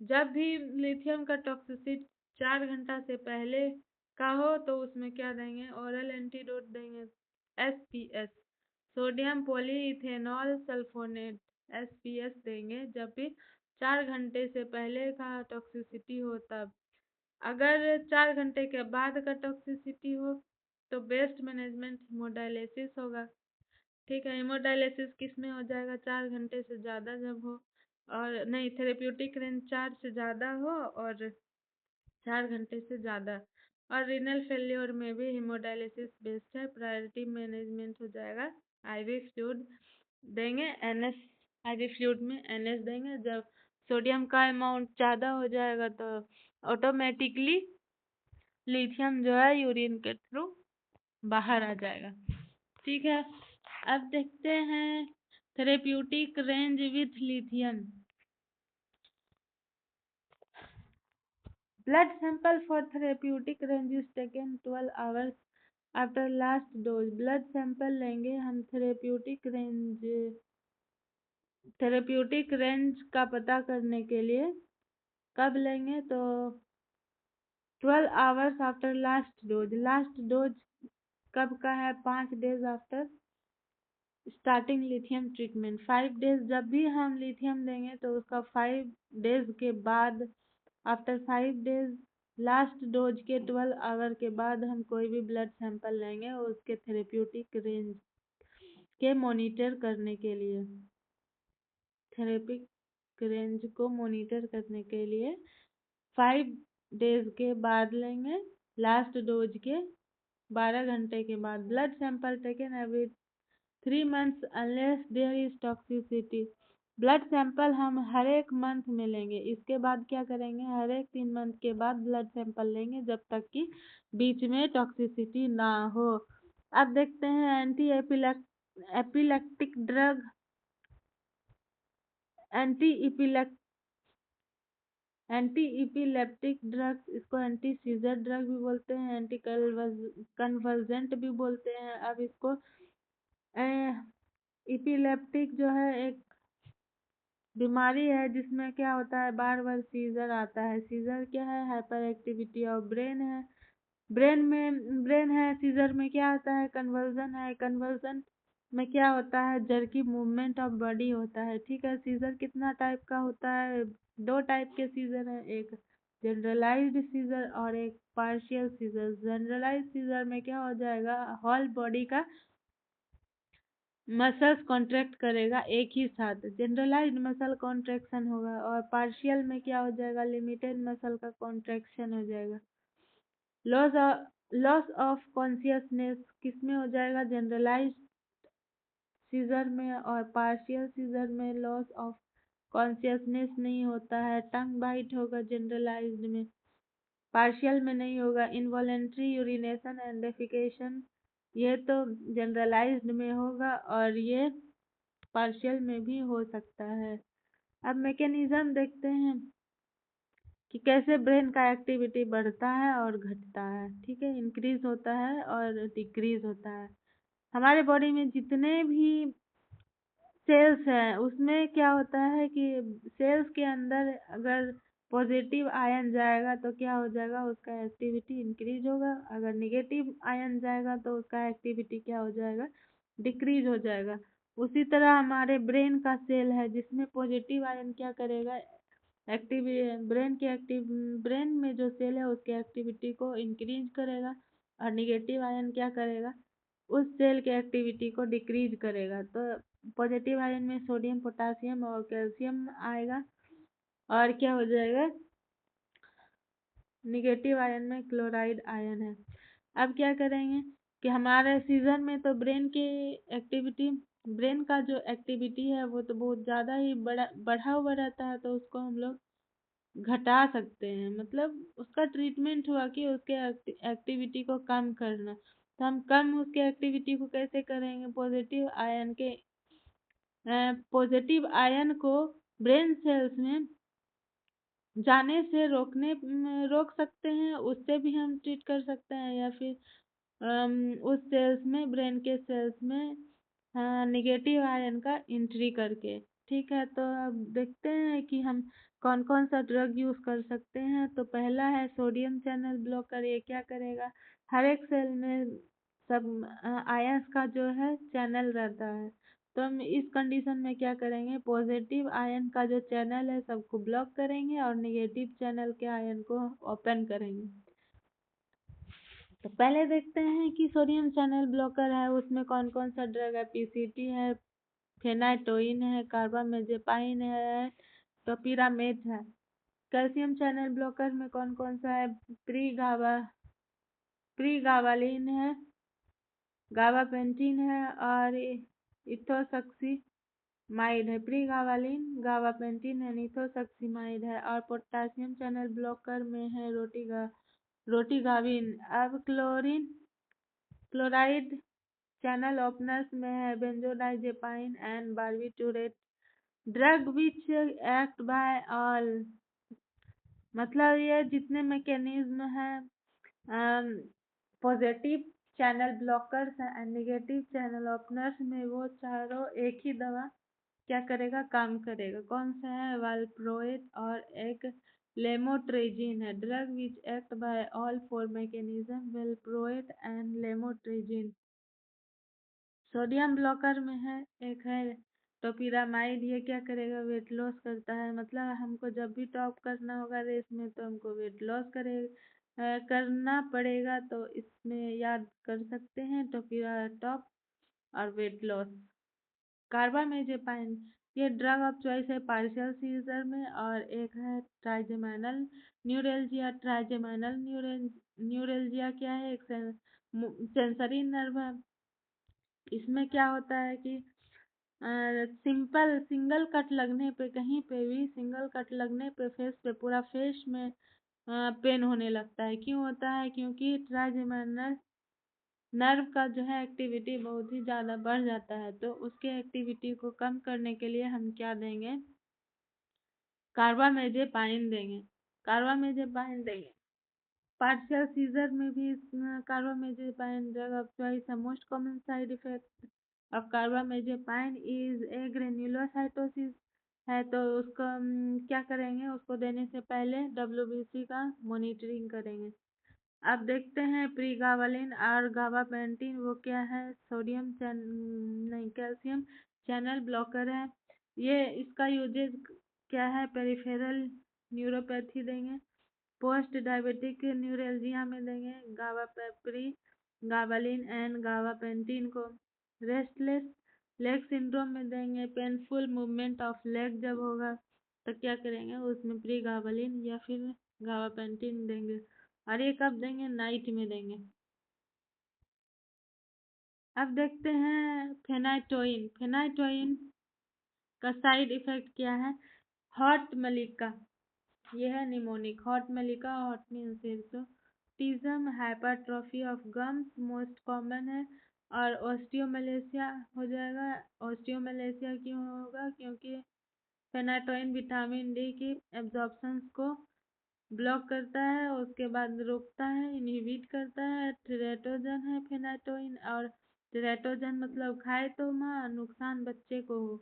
जब भी लिथियम का टॉक्सिसिटी 4 घंटा से पहले का हो तो उसमें क्या देंगे, ओरल एंटीडोट देंगे, एसपीएस। सोडियम पॉलीइथेनॉल सल्फोनेट (SPS) देंगे जब भी 4 घंटे से पहले का टॉक्सिसिटी हो तब। अगर 4 घंटे के बाद का टॉक्सिसिटी हो तो बेस्ट मैनेजमेंट हीमोडायलिसिस होगा। ठीक है, हीमोडायलिसिस किस में हो जाएगा? 4 घंटे से ज़्यादा जब हो, और नहीं, थेरेप्यूटिक रेंज 4 से ज़्यादा हो और 4 घंटे से ज़्यादा। और रीनल फेल्योर में भी हीमोडायलिसिस बेस्ट है। प्रायोरिटी मैनेजमेंट हो जाएगा, आईवी फ्लूइड देंगे, एनएस। आईवी फ्लूइड में एनएस देंगे। जब सोडियम का अमाउंट ज़्यादा हो जाएगा तो ऑटोमेटिकली लिथियम जो है यूरिन के थ्रू बाहर आ जाएगा। ठीक है, अब देखते हैं therapeutic range with lithium. Blood sample for therapeutic range is taken 12 hours after last dose। Blood sample लेंगे हम थेरेप्यूटिक रेंज का पता करने के लिए। कब लेंगे? तो 12 hours after last dose. Last dose कब का है? 5 days after starting lithium treatment. 5 days जब भी हम लिथियम देंगे तो उसका 5 डेज के बाद, आफ्टर 5 डेज लास्ट डोज के 12 आवर के बाद हम कोई भी ब्लड सैंपल लेंगे उसके थेरेप्यूटिक रेंज के मॉनिटर करने के लिए। थेरेपिक रेंज को मॉनिटर करने के लिए 5 डेज के बाद लेंगे, लास्ट डोज के 12 घंटे के बाद। Blood sample taken every 3 months unless there is toxicity. Blood sample हम हर एक मंथ में लेंगे। इसके बाद क्या करेंगे? हर एक 3 मंथ के बाद ब्लड सैंपल लेंगे जब तक कि बीच में टॉक्सिसिटी ना हो। अब देखते हैं anti epileptic drug, anti epileptic drug, इसको एंटी सीजर ड्रग भी बोलते हैं, एंटी कन्वर्जेंट भी बोलते हैं। अब इसको इपिलेप्टिक जो है एक बीमारी है जिसमें क्या होता है, बार बार सीजर आता है। सीजर क्या है? हाइपर एक्टिविटी ऑफ ब्रेन है। ब्रेन है, सीजर में क्या होता है? कन्वर्जन है। कन्वर्जन में क्या होता है? जर्की मूवमेंट ऑफ बॉडी होता है। ठीक है, सीजर कितना टाइप का होता है? 2 टाइप के सीजर है, एक जनरलाइज्ड सीजर और एक पार्शियल सीजर। जनरलाइज्ड सीजर में क्या हो जाएगा? होल बॉडी का मसल्स कॉन्ट्रैक्ट करेगा एक ही साथ, जनरलाइज्ड मसल कॉन्ट्रैक्शन होगा। और पार्शियल में क्या हो जाएगा? लिमिटेड मसल का कॉन्ट्रैक्शन हो जाएगा। लॉस ऑफ कॉन्शियसनेस किस में हो जाएगा? जनरलाइज्ड सीजर में। और पार्शियल सीजर में लॉस ऑफ कॉन्शियसनेस नहीं होता है, टंग बाइट होगा जनरलाइज्ड में, पार्शियल में नहीं होगा। इनवॉलेंट्री यूरिनेशन एंड डेफिकेशन ये तो जनरलाइज्ड में होगा और ये पार्शियल में भी हो सकता है। अब मैकेनिज्म देखते हैं कि कैसे ब्रेन का एक्टिविटी बढ़ता है और घटता है। ठीक है, इंक्रीज होता है और डिक्रीज होता है। हमारे बॉडी में जितने भी सेल्स हैं उसमें क्या होता है कि सेल्स के अंदर अगर पॉजिटिव आयन जाएगा तो क्या हो जाएगा? उसका एक्टिविटी इंक्रीज होगा। अगर नेगेटिव आयन जाएगा तो उसका एक्टिविटी क्या हो जाएगा? डिक्रीज हो जाएगा। उसी तरह हमारे ब्रेन का सेल है जिसमें पॉजिटिव आयन क्या करेगा? एक्टिव ब्रेन में जो सेल है उसके एक्टिविटी को इंक्रीज करेगा और निगेटिव आयन क्या करेगा? उस सेल के एक्टिविटी को डिक्रीज करेगा। तो पॉजिटिव आयन में सोडियम, पोटासियम और कैल्शियम आएगा और क्या हो जाएगा? निगेटिव आयन में क्लोराइड आयन है। अब क्या करेंगे कि हमारे सीजन में तो ब्रेन का जो एक्टिविटी है वो तो बहुत ज़्यादा ही बढ़ा हुआ रहता है, तो उसको हम लोग घटा सकते हैं। मतलब उसका ट्रीटमेंट हुआ कि उसके एक्टिविटी को कम करना। तो हम कम उसके एक्टिविटी को कैसे करेंगे? पॉजिटिव आयन को ब्रेन सेल्स में जाने से रोक सकते हैं, उससे भी हम ट्रीट कर सकते हैं। या फिर उस सेल्स में, ब्रेन के सेल्स में निगेटिव आयन का एंट्री करके। ठीक है, तो अब देखते हैं कि हम कौन कौन सा ड्रग यूज कर सकते हैं। तो पहला है सोडियम चैनल ब्लॉकर। ये क्या करेगा? हर एक सेल में सब आयंस का जो है चैनल रहता है। तो हम इस कंडीशन में क्या करेंगे, पॉजिटिव आयन का जो चैनल है सबको ब्लॉक करेंगे और नेगेटिव चैनल के आयन को ओपन करेंगे। तो पहले देखते हैं कि सोडियम चैनल ब्लॉकर है उसमें कौन कौन सा ड्रग है। पीसीटी है, फेनाइटोइन है, कार्बामेजेपाइन है, टोपिरामेट है। कैल्शियम चैनल ब्लॉकर में कौन कौन सा है, प्रीगावालिन है, गाबापेंटिन है और इथोसक्सीमाइड है। प्रीगावालिन, गाबापेंटिन है, इथोसक्सीमाइड है। और पोटेशियम चैनल ब्लॉकर में है रोटिगाविन। अब क्लोराइड चैनल ओपनर्स में है benzodiazepine and barbiturate. Drug which act by all, मतलब ये जितने मैकेनिज्म है positive channel blockers and negative channel openers में, वो चारों एक ही दवा क्या करेगा, काम करेगा। कौन सा है, वाल्प्रोएट और एक लेमोट्रेजिन है। Drug which act by all four mechanism, valproate and lamotrigine. Sodium blocker में है एक है टोपिरामाइड। ये क्या करेगा, वेट लॉस करता है। मतलब हमको जब भी टॉप करना होगा रेस में तो हमको वेट लॉस करना पड़ेगा। तो इसमें याद कर सकते हैं टोपिरा टॉप और वेट लॉस। कार्बामेजेपाइन, ये ड्रग ऑफ चॉइस है पार्शियल सीजर में। और एक है ट्राइजेमिनल न्यूरेल्जिया। ट्राइजेमिनल न्यूरेल्जिया क्या है, एक सेंसरी नर्व है। इसमें क्या होता है कि सिंगल कट लगने पे, कहीं पे भी सिंगल कट लगने पे फेस पे, पूरा फेस में पेन होने लगता है। क्यों होता है, क्योंकि ट्राइजेमिनल नर्व का जो है एक्टिविटी बहुत ही ज़्यादा बढ़ जाता है। तो उसके एक्टिविटी को कम करने के लिए हम क्या देंगे, कार्बामेजेपाइन देंगे। कार्बामेजेपाइन देंगे। पार्शियल सीजर में भी कार्बामेजेपाइन ड्रग ऑफ चॉइस है। Most common side effect of carbamazepine is a granulocytosis है। तो उसको क्या करेंगे, उसको देने से पहले WBC का मॉनिटरिंग करेंगे। अब देखते हैं प्रीगावालिन और गाबापेंटिन, वो क्या है, कैल्शियम चैनल ब्लॉकर है। ये इसका यूजेज क्या है, पेरिफेरल न्यूरोपैथी देंगे, पोस्ट डायबिटिक न्यूरेल्जिया में देंगे गाबालिन एंड गाबापेंटिन को। रेस्टलेस लेग सिंड्रोम में देंगे। पेनफुल मूवमेंट ऑफ लेग जब होगा तो क्या करेंगे, उसमें प्रीगाबालिन या फिर गाबापेंटिन देंगे। और ये कब देंगे, नाइट में देंगे। अब देखते हैं फेनाइटोइन। फेनाइटोइन का साइड इफेक्ट क्या है, हॉट मलिका, ये है mnemonic. Hot Malika, hot means hirsutism, hypertrophy of gums most common है। और ऑस्टियोमलेशिया हो जाएगा। ऑस्टियोमलेशिया क्यों होगा, क्योंकि फेनाटोइन विटामिन डी की एब्जॉर्प्शन को ब्लॉक करता है, उसके बाद रोकता है, इनहिबिट करता है। टेरेटोजन है फेनाटोइन, और टेरेटोजन मतलब खाए तो माँ नुकसान बच्चे को हो।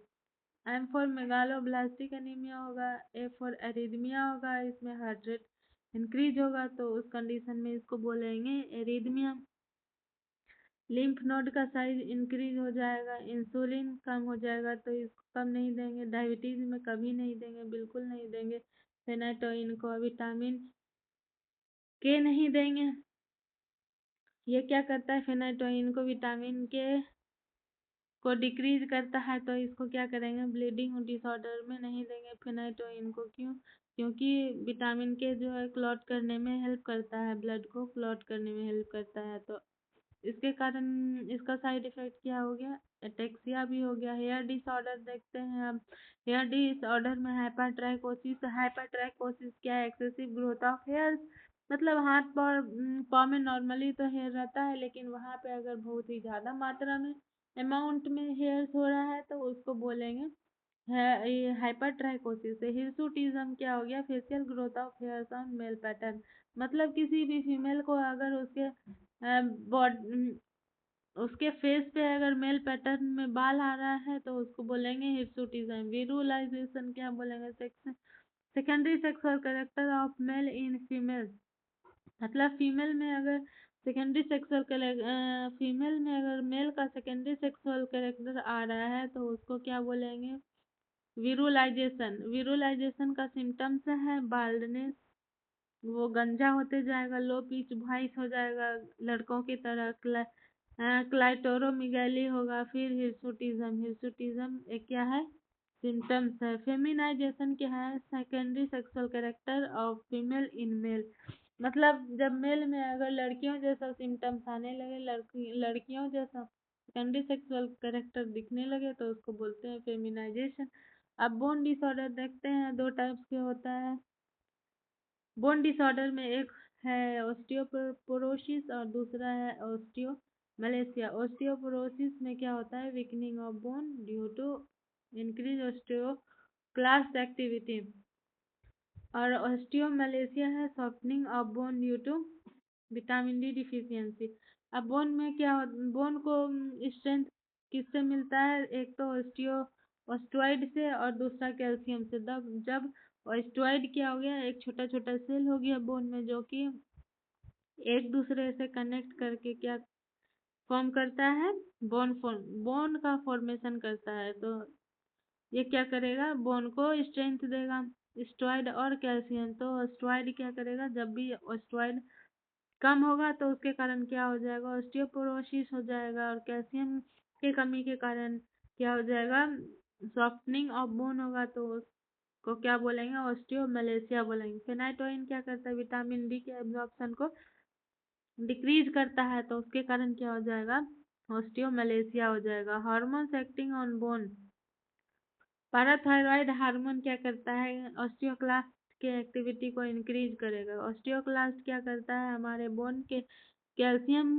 M फॉर मेगालोब्लास्टिक एनीमिया होगा। A फॉर एरिथमिया होगा, इसमें हार्ट रेट इंक्रीज होगा तो उस कंडीशन में इसको बोलेंगे एरिथमिया। लिम्फ नोड का साइज इंक्रीज हो जाएगा। इंसुलिन कम हो जाएगा तो इसको कम नहीं देंगे। डायबिटीज में कभी नहीं देंगे, बिल्कुल नहीं देंगे फेनाटोइन को। विटामिन के नहीं देंगे। ये क्या करता है, फेनाटोइन को विटामिन के को डिक्रीज करता है तो इसको क्या करेंगे, ब्लीडिंग डिसऑर्डर में नहीं देंगे फेनाटोइन को। क्यों, क्योंकि विटामिन के जो है क्लॉट करने में हेल्प करता है, ब्लड को क्लॉट करने में हेल्प करता है। तो इसके कारण इसका साइड इफेक्ट क्या हो गया, एटेक्सिया भी हो गया। हेयर डिसऑर्डर देखते हैं अब। हेयर डिसऑर्डर में हाइपरट्राइकोसिस। हाइपरट्राइकोसिस क्या है, एक्सेसिव ग्रोथ ऑफ हेयर। मतलब हाथ पाँव में नॉर्मली तो हेयर रहता है, लेकिन वहाँ पे अगर बहुत ही ज़्यादा मात्रा में अमाउंट में हेयर्स हो रहा है तो उसको बोलेंगे है ये हाइपरट्राइकोसिस है। हिर्सुटिज्म क्या हो गया, facial growth of hairs on male pattern. मतलब किसी भी फीमेल को अगर उसके फेस पे अगर मेल पैटर्न में बाल आ रहा है तो उसको बोलेंगे हिर्सुटिज्म। विरुलाइजेशन क्या बोलेंगे, secondary sexual character of male in female. मतलब फीमेल में अगर सेकेंडरी सेक्सुअल फीमेल में अगर मेल का सेकेंडरी सेक्सुअल कैरेक्टर आ रहा है तो उसको क्या बोलेंगे? विरुलाइजेशन। विरुलाइजेशन का सिम्टम्स है बाल्डनेस, वो गंजा होते जाएगा, लो पिच वॉइस हो जाएगा लड़कों की तरह, क्लाइटोरोमिगैली होगा, फिर हिर्सुटिज्म। हिर्सुटिज्म एक क्या है? सिम्टम्स है। फेमिनाइजेशन क्या है? Secondary sexual character of female in male. मतलब जब मेल में अगर लड़कियों जैसा सिम्टम्स आने लगे, लड़कियों जैसा सेकेंडरी सेक्सुअल कैरेक्टर दिखने लगे तो उसको बोलते हैं फेमिनाइजेशन। अब बोन डिसऑर्डर देखते हैं, दो टाइप्स के होता है बोन डिसऑर्डर में। एक है ऑस्टियोपोरोसिस और दूसरा है ऑस्टियोमलेशिया। ऑस्टियोपोरोसिस में क्या होता है? Weakening of bone due to increase osteoclast activity, और ऑस्टियोमलेशिया है softening of bone due to vitamin D deficiency. अब बोन में क्या बोन को स्ट्रेंथ किससे मिलता है? एक तो ऑस्टियोइड से और दूसरा कैल्शियम से। जब ऑस्टियोइड क्या हो गया? एक छोटा छोटा सेल हो गया बोन में जो कि एक दूसरे से कनेक्ट करके क्या फॉर्म करता है? बोन का फॉर्मेशन करता है। तो ये क्या करेगा? बोन को स्ट्रेंथ देगा। स्टेरॉइड और कैल्शियम। तो स्टेरॉइड क्या करेगा? जब भी स्टेरॉइड कम होगा तो उसके कारण क्या हो जाएगा? ऑस्टियोपोरोसिस हो जाएगा, और कैल्शियम के कमी के कारण क्या हो जाएगा? सॉफ्टनिंग ऑफ बोन होगा, तो उसको क्या बोलेंगे? ऑस्टियोमलेशिया बोलेंगे। फेनाटोइन क्या करता है? विटामिन डी के एब्जॉर्प्शन को डिक्रीज करता है, तो उसके कारण क्या हो जाएगा? ऑस्टियोमलेशिया हो जाएगा। Hormones acting on bone. Parathyroid hormone क्या करता है? ऑस्टियोक्लास्ट के एक्टिविटी को इंक्रीज करेगा। ऑस्टियोक्लास्ट क्या करता है? हमारे बोन के कैल्शियम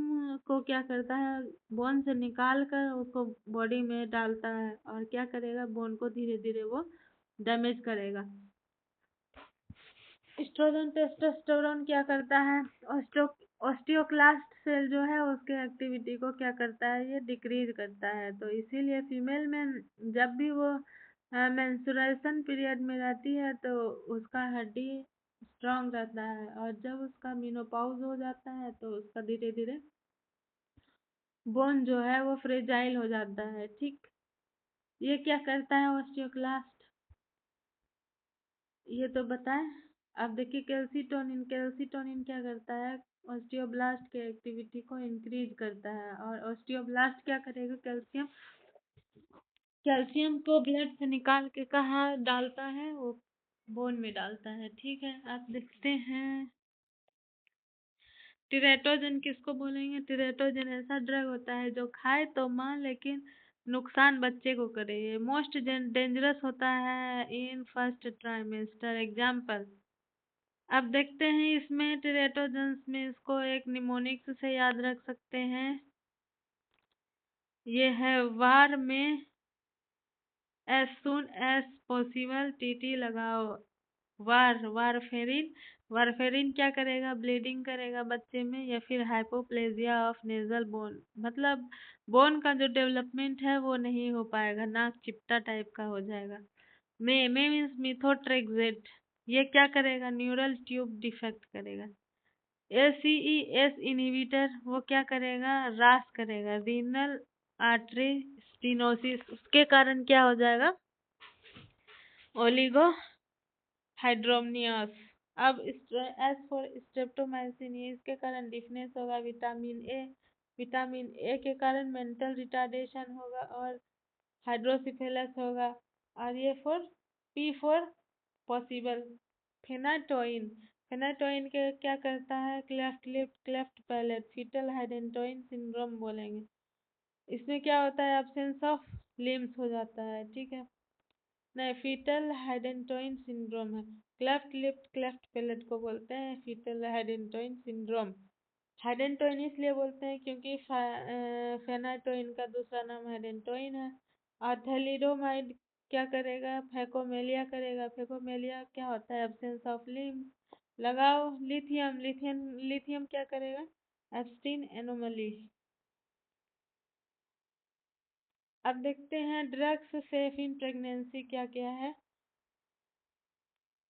को क्या करता है? बोन से निकाल कर उसको बॉडी में डालता है, और क्या करेगा? बोन को धीरे धीरे वो डैमेज करेगा। एस्ट्रोजन टेस्टोस्टेरोन क्या करता है? ऑस्टियोक्लास्ट सेल जो है उसके एक्टिविटी को क्या करता है? ये डिक्रीज करता है। तो इसीलिए फीमेल में जब भी वो मेंस्ट्रुएशन पीरियड में रहती है तो उसका हड्डी स्ट्रांग रहता है, और जब उसका मेनोपॉज हो जाता है तो उसका धीरे धीरे बोन जो है वो फ्रेजाइल हो जाता है। ठीक, ये क्या करता है ऑस्टियोक्लास्ट? ये तो बताएं। अब देखिए कैल्सिटोनिन। कैल्सिटोनिन क्या करता है? ऑस्टियोब्लास्ट के एक्टिविटी को इंक्रीज करता है, और ऑस्टियोब्लास्ट क्या करेगा? कैल्शियम कैल्शियम को ब्लड से निकाल के कहाँ डालता है? वो बोन में डालता है। ठीक है, आप देखते हैं टिरेटोजन किसको बोलेंगे? टिरेटोजन ऐसा ड्रग होता है जो खाए तो मां लेकिन नुकसान बच्चे को करे। ये मोस्ट डेंजरस होता है इन फर्स्ट ट्राइमेस्टर। एग्जाम्पल अब देखते हैं इसमें टिरेटोजन्स में, इसको एक निमोनिक्स से याद रख सकते हैं। ये है वार में as soon as possible TT लगाओ। वारफेरिन। वारफेरिन क्या करेगा? ब्लीडिंग करेगा बच्चे में, या फिर हाइपोप्लेजिया ऑफ नेजल बोन, मतलब बोन का जो डेवलपमेंट है वो नहीं हो पाएगा, नाक चिपटा टाइप का हो जाएगा। में मीन्स मिथोट्रेक्सेट। ये क्या करेगा? न्यूरल ट्यूब डिफेक्ट करेगा। एसीईएस इनहिबिटर वो क्या करेगा? रास करेगा, रीनल आर्टरी स्टीनोसिस। उसके कारण क्या हो जाएगा? ओलिगो हाइड्रोमनियस। अब एस फॉर स्ट्रेप्टोमाइसिन, इसके कारण डिफनेस होगा। विटामिन ए के कारण मेंटल रिटार्डेशन होगा और हाइड्रोसिफेलस होगा। और ये P for possible. Phenytoin. Phenytoin के क्या करता है? Cleft lip, cleft palate, fetal hydantoin syndrome बोलेंगे। इसमें क्या होता है? एब्सेंस ऑफ लिम्स हो जाता है। ठीक है, नहीं, फीटल हाइडेंटोइन सिंड्रोम है। क्लेफ्ट लिप क्लेफ्ट पैलेट को बोलते हैं फीटल हाइडेंटोइन सिंड्रोम। हाइडेंटोइन इसलिए बोलते हैं क्योंकि फेनाटोइन का दूसरा नाम हाइडेंटोइन है। और थैलिडोमाइड क्या करेगा? फैकोमेलिया करेगा। फैकोमेलिया क्या होता है? Absence of limb. लगाओ लिथियम। लिथियम क्या करेगा? Ebstein anomaly. अब देखते हैं ड्रग्स सेफ इन प्रेगनेंसी क्या क्या है।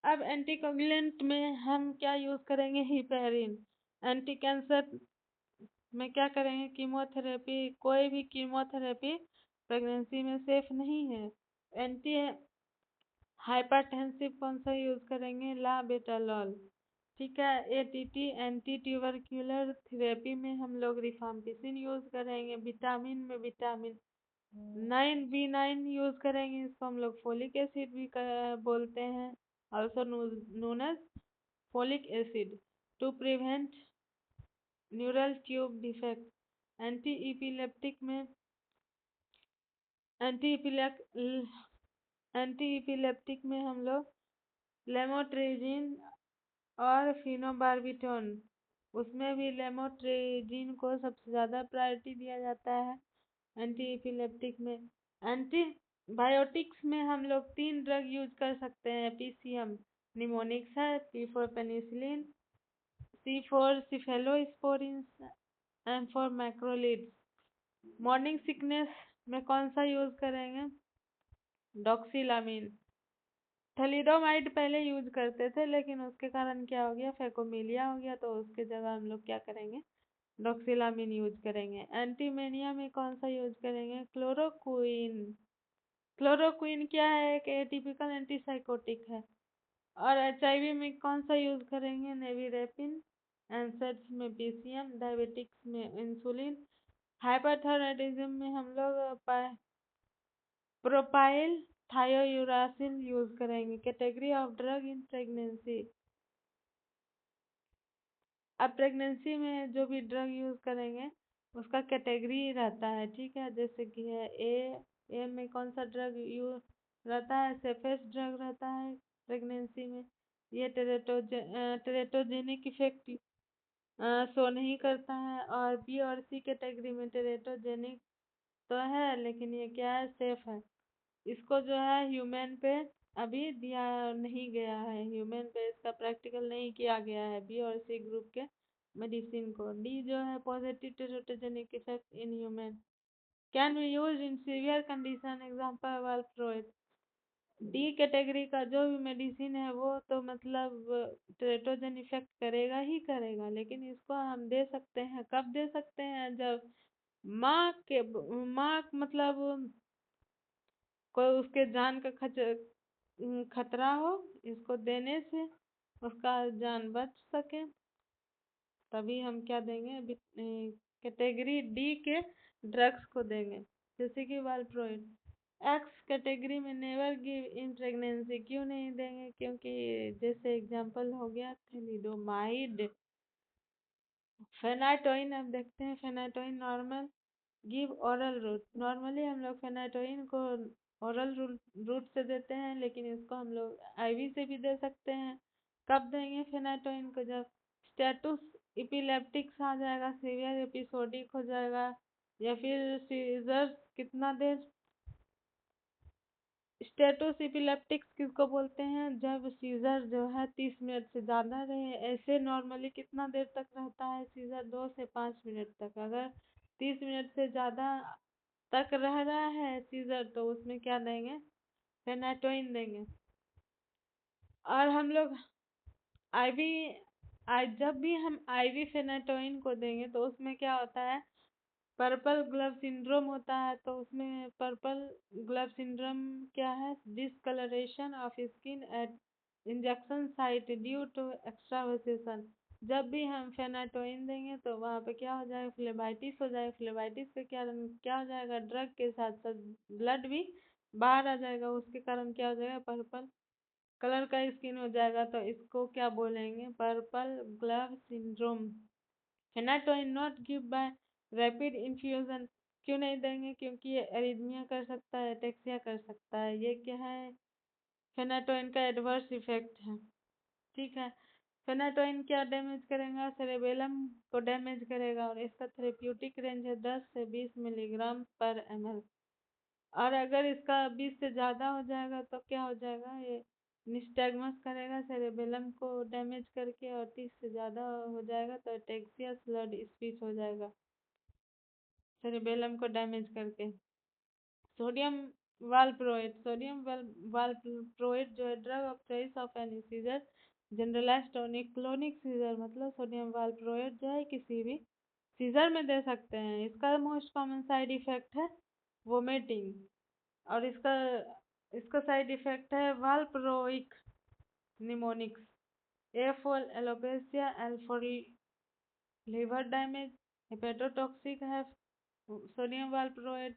अब एंटीकोगुलेंट में हम क्या यूज करेंगे? हिपेरिन। एंटी कैंसर उसमें क्या करेंगे, कीमोथेरेपी, कोई भी कीमोथेरेपी प्रेगनेंसी में सेफ नहीं है। एंटी हाइपरटेंसिव कौन सा यूज करेंगे, लाबेटालॉल। ठीक है। एटीटी एंटी ट्यूबरक्यूलर थेरेपी में हम लोग रिफाम्पिसिन यूज करेंगे। विटामिन में विटामिन 9B9 यूज करेंगे, इसको हम लोग फोलिक एसिड भी बोलते हैं, also known as folic acid, to prevent neural tube defect. Anti epileptic में एंटी इपिलेप्टिक में हम लोग लेमोट्रिजिन और फिनोबार्बिटोन, उसमें भी लेमोट्रिजिन को सबसे ज़्यादा प्रायोरिटी दिया जाता है एंटी इपिलेप्टिक में। एंटीबायोटिक्स में हम लोग 3 ड्रग यूज कर सकते हैं। पीसीएम निमोनिक्स है, P4 penicillin, C4 cephalosporin, M4 macrolides. Morning sickness में कौन सा यूज करेंगे, डॉक्सिलामिन। थैलिडोमाइड पहले यूज करते थे, लेकिन उसके कारण क्या हो गया, फेकोमिलिया हो गया, तो उसके जगह हम लोग क्या करेंगे, डॉक्सिलामिन यूज करेंगे। एंटीमेनिया में कौन सा यूज करेंगे, क्लोरोक्विन। क्लोरोक्विन क्या है, एक एटिपिकल एंटीसाइकोटिक है। और एचआईवी में कौन सा यूज करेंगे, नेविरेपिन। एंसेड्स में पीसीएम, डायबिटिक्स में इंसुलिन। हाइपरथायराइडिज्म में हम लोग प्रोपाइल थायोयूरासिल यूज करेंगे। Category of drug in pregnancy. अब प्रेगनेंसी में जो भी ड्रग यूज करेंगे उसका कैटेगरी रहता है, ठीक है। जैसे कि है ए में कौन सा ड्रग यूज रहता है, सेफेस्ट ड्रग रहता है प्रेगनेंसी में, ये टेरेटोजेनिक इफेक्ट शो नहीं करता है। और बी और सी कैटेगरी में टेरेटोजेनिक तो है, लेकिन ये क्या है, सेफ है। इसको जो है ह्यूमन पे अभी दिया नहीं गया है, ह्यूमन पे इसका प्रैक्टिकल नहीं किया गया है बी और सी ग्रुप के मेडिसिन को। डी जो है positive teratogenic effect in human, can be use in severe condition, example वालप्रोइड। D category का जो भी मेडिसिन है वो तो मतलब टेरेटोजन इफेक्ट करेगा ही करेगा, लेकिन इसको हम दे सकते हैं, कब दे सकते हैं, जब माँ मतलब कोई उसके जान का खतरा हो, इसको देने से उसका जान बच सके, तभी हम क्या देंगे, कैटेगरी डी के ड्रग्स को देंगे, जैसे कि वालप्रोइड। एक्स कैटेगरी में नेवर गिव इन प्रेगनेंसी, क्यों नहीं देंगे, क्योंकि जैसे एग्जांपल हो गया थैलिडोमाइड। फेनाटोइन अब देखते हैं, phenytoin normal give oral route. Normally हम लोग फेनाटोइन को ओरल रूट से देते हैं, लेकिन इसको हम लोग आईवी से भी दे सकते हैं। कब देंगे फेनाटोइन को, जब स्टेटस इपिलेप्टिक्स आ जाएगा, सीवियर एपिसोडिक हो जाएगा, या फिर सीजर कितना देर। स्टेटस इपिलेप्टिक्स किसको बोलते हैं, जब सीजर जो है 30 मिनट से ज़्यादा रहे। ऐसे नॉर्मली कितना देर तक रहता है सीजर, 2 से 5 मिनट तक। अगर 30 मिनट से ज़्यादा तक रह रहा है सीजर, तो उसमें क्या देंगे, फेनाटोइन देंगे। और हम लोग आईवी जब भी हम आईवी फेनाटोइन को देंगे तो उसमें क्या होता है, पर्पल ग्लव सिंड्रोम होता है। तो उसमें पर्पल ग्लव सिंड्रोम क्या है, discolouration of skin at injection site due to extravasation. जब भी हम फेनाटोइन देंगे तो वहाँ पे क्या हो जाएगा, फ्लेबाइटिस हो जाएगा। फ्लेबाइटिस के कारण क्या हो जाएगा, ड्रग के साथ साथ ब्लड भी बाहर आ जाएगा, उसके कारण क्या हो जाएगा, पर्पल कलर का स्किन हो जाएगा। तो इसको क्या बोलेंगे, purple glove syndrome. Phenytoin not give by rapid infusion, क्यों नहीं देंगे, क्योंकि ये एरिथमिया कर सकता है, एटेक्सिया कर सकता है। ये क्या है, फेनाटोइन का एडवर्स इफेक्ट है, ठीक है। फेनाटोइन क्या डैमेज करेगा, सेरेबेलम को डैमेज करेगा, और इसका थेरेप्यूटिक रेंज है 10 से 20 मिलीग्राम पर ml। और अगर इसका 20 से ज़्यादा हो जाएगा तो क्या हो जाएगा, ये निस्टैगमस करेगा सेरेबेलम को डैमेज करके, और 30 से ज़्यादा हो जाएगा तो एटेक्सिया स्लर्ड स्पीच हो जाएगा सेरेबेलम को डैमेज करके। सोडियम वालप्रोइड, वालप्रोइड जो है drug of choice of any seizure, generalised tonic clonic seizure. मतलब सोडियम वालप्रोइड जो है किसी भी सीजर में दे सकते हैं। इसका मोस्ट कॉमन साइड इफेक्ट है वोमिटिंग, और इसका साइड इफेक्ट है valproic mnemonics, A4 alopecia, L4 liver damage, hepatotoxic है सोडियम वाल्प्रोएट।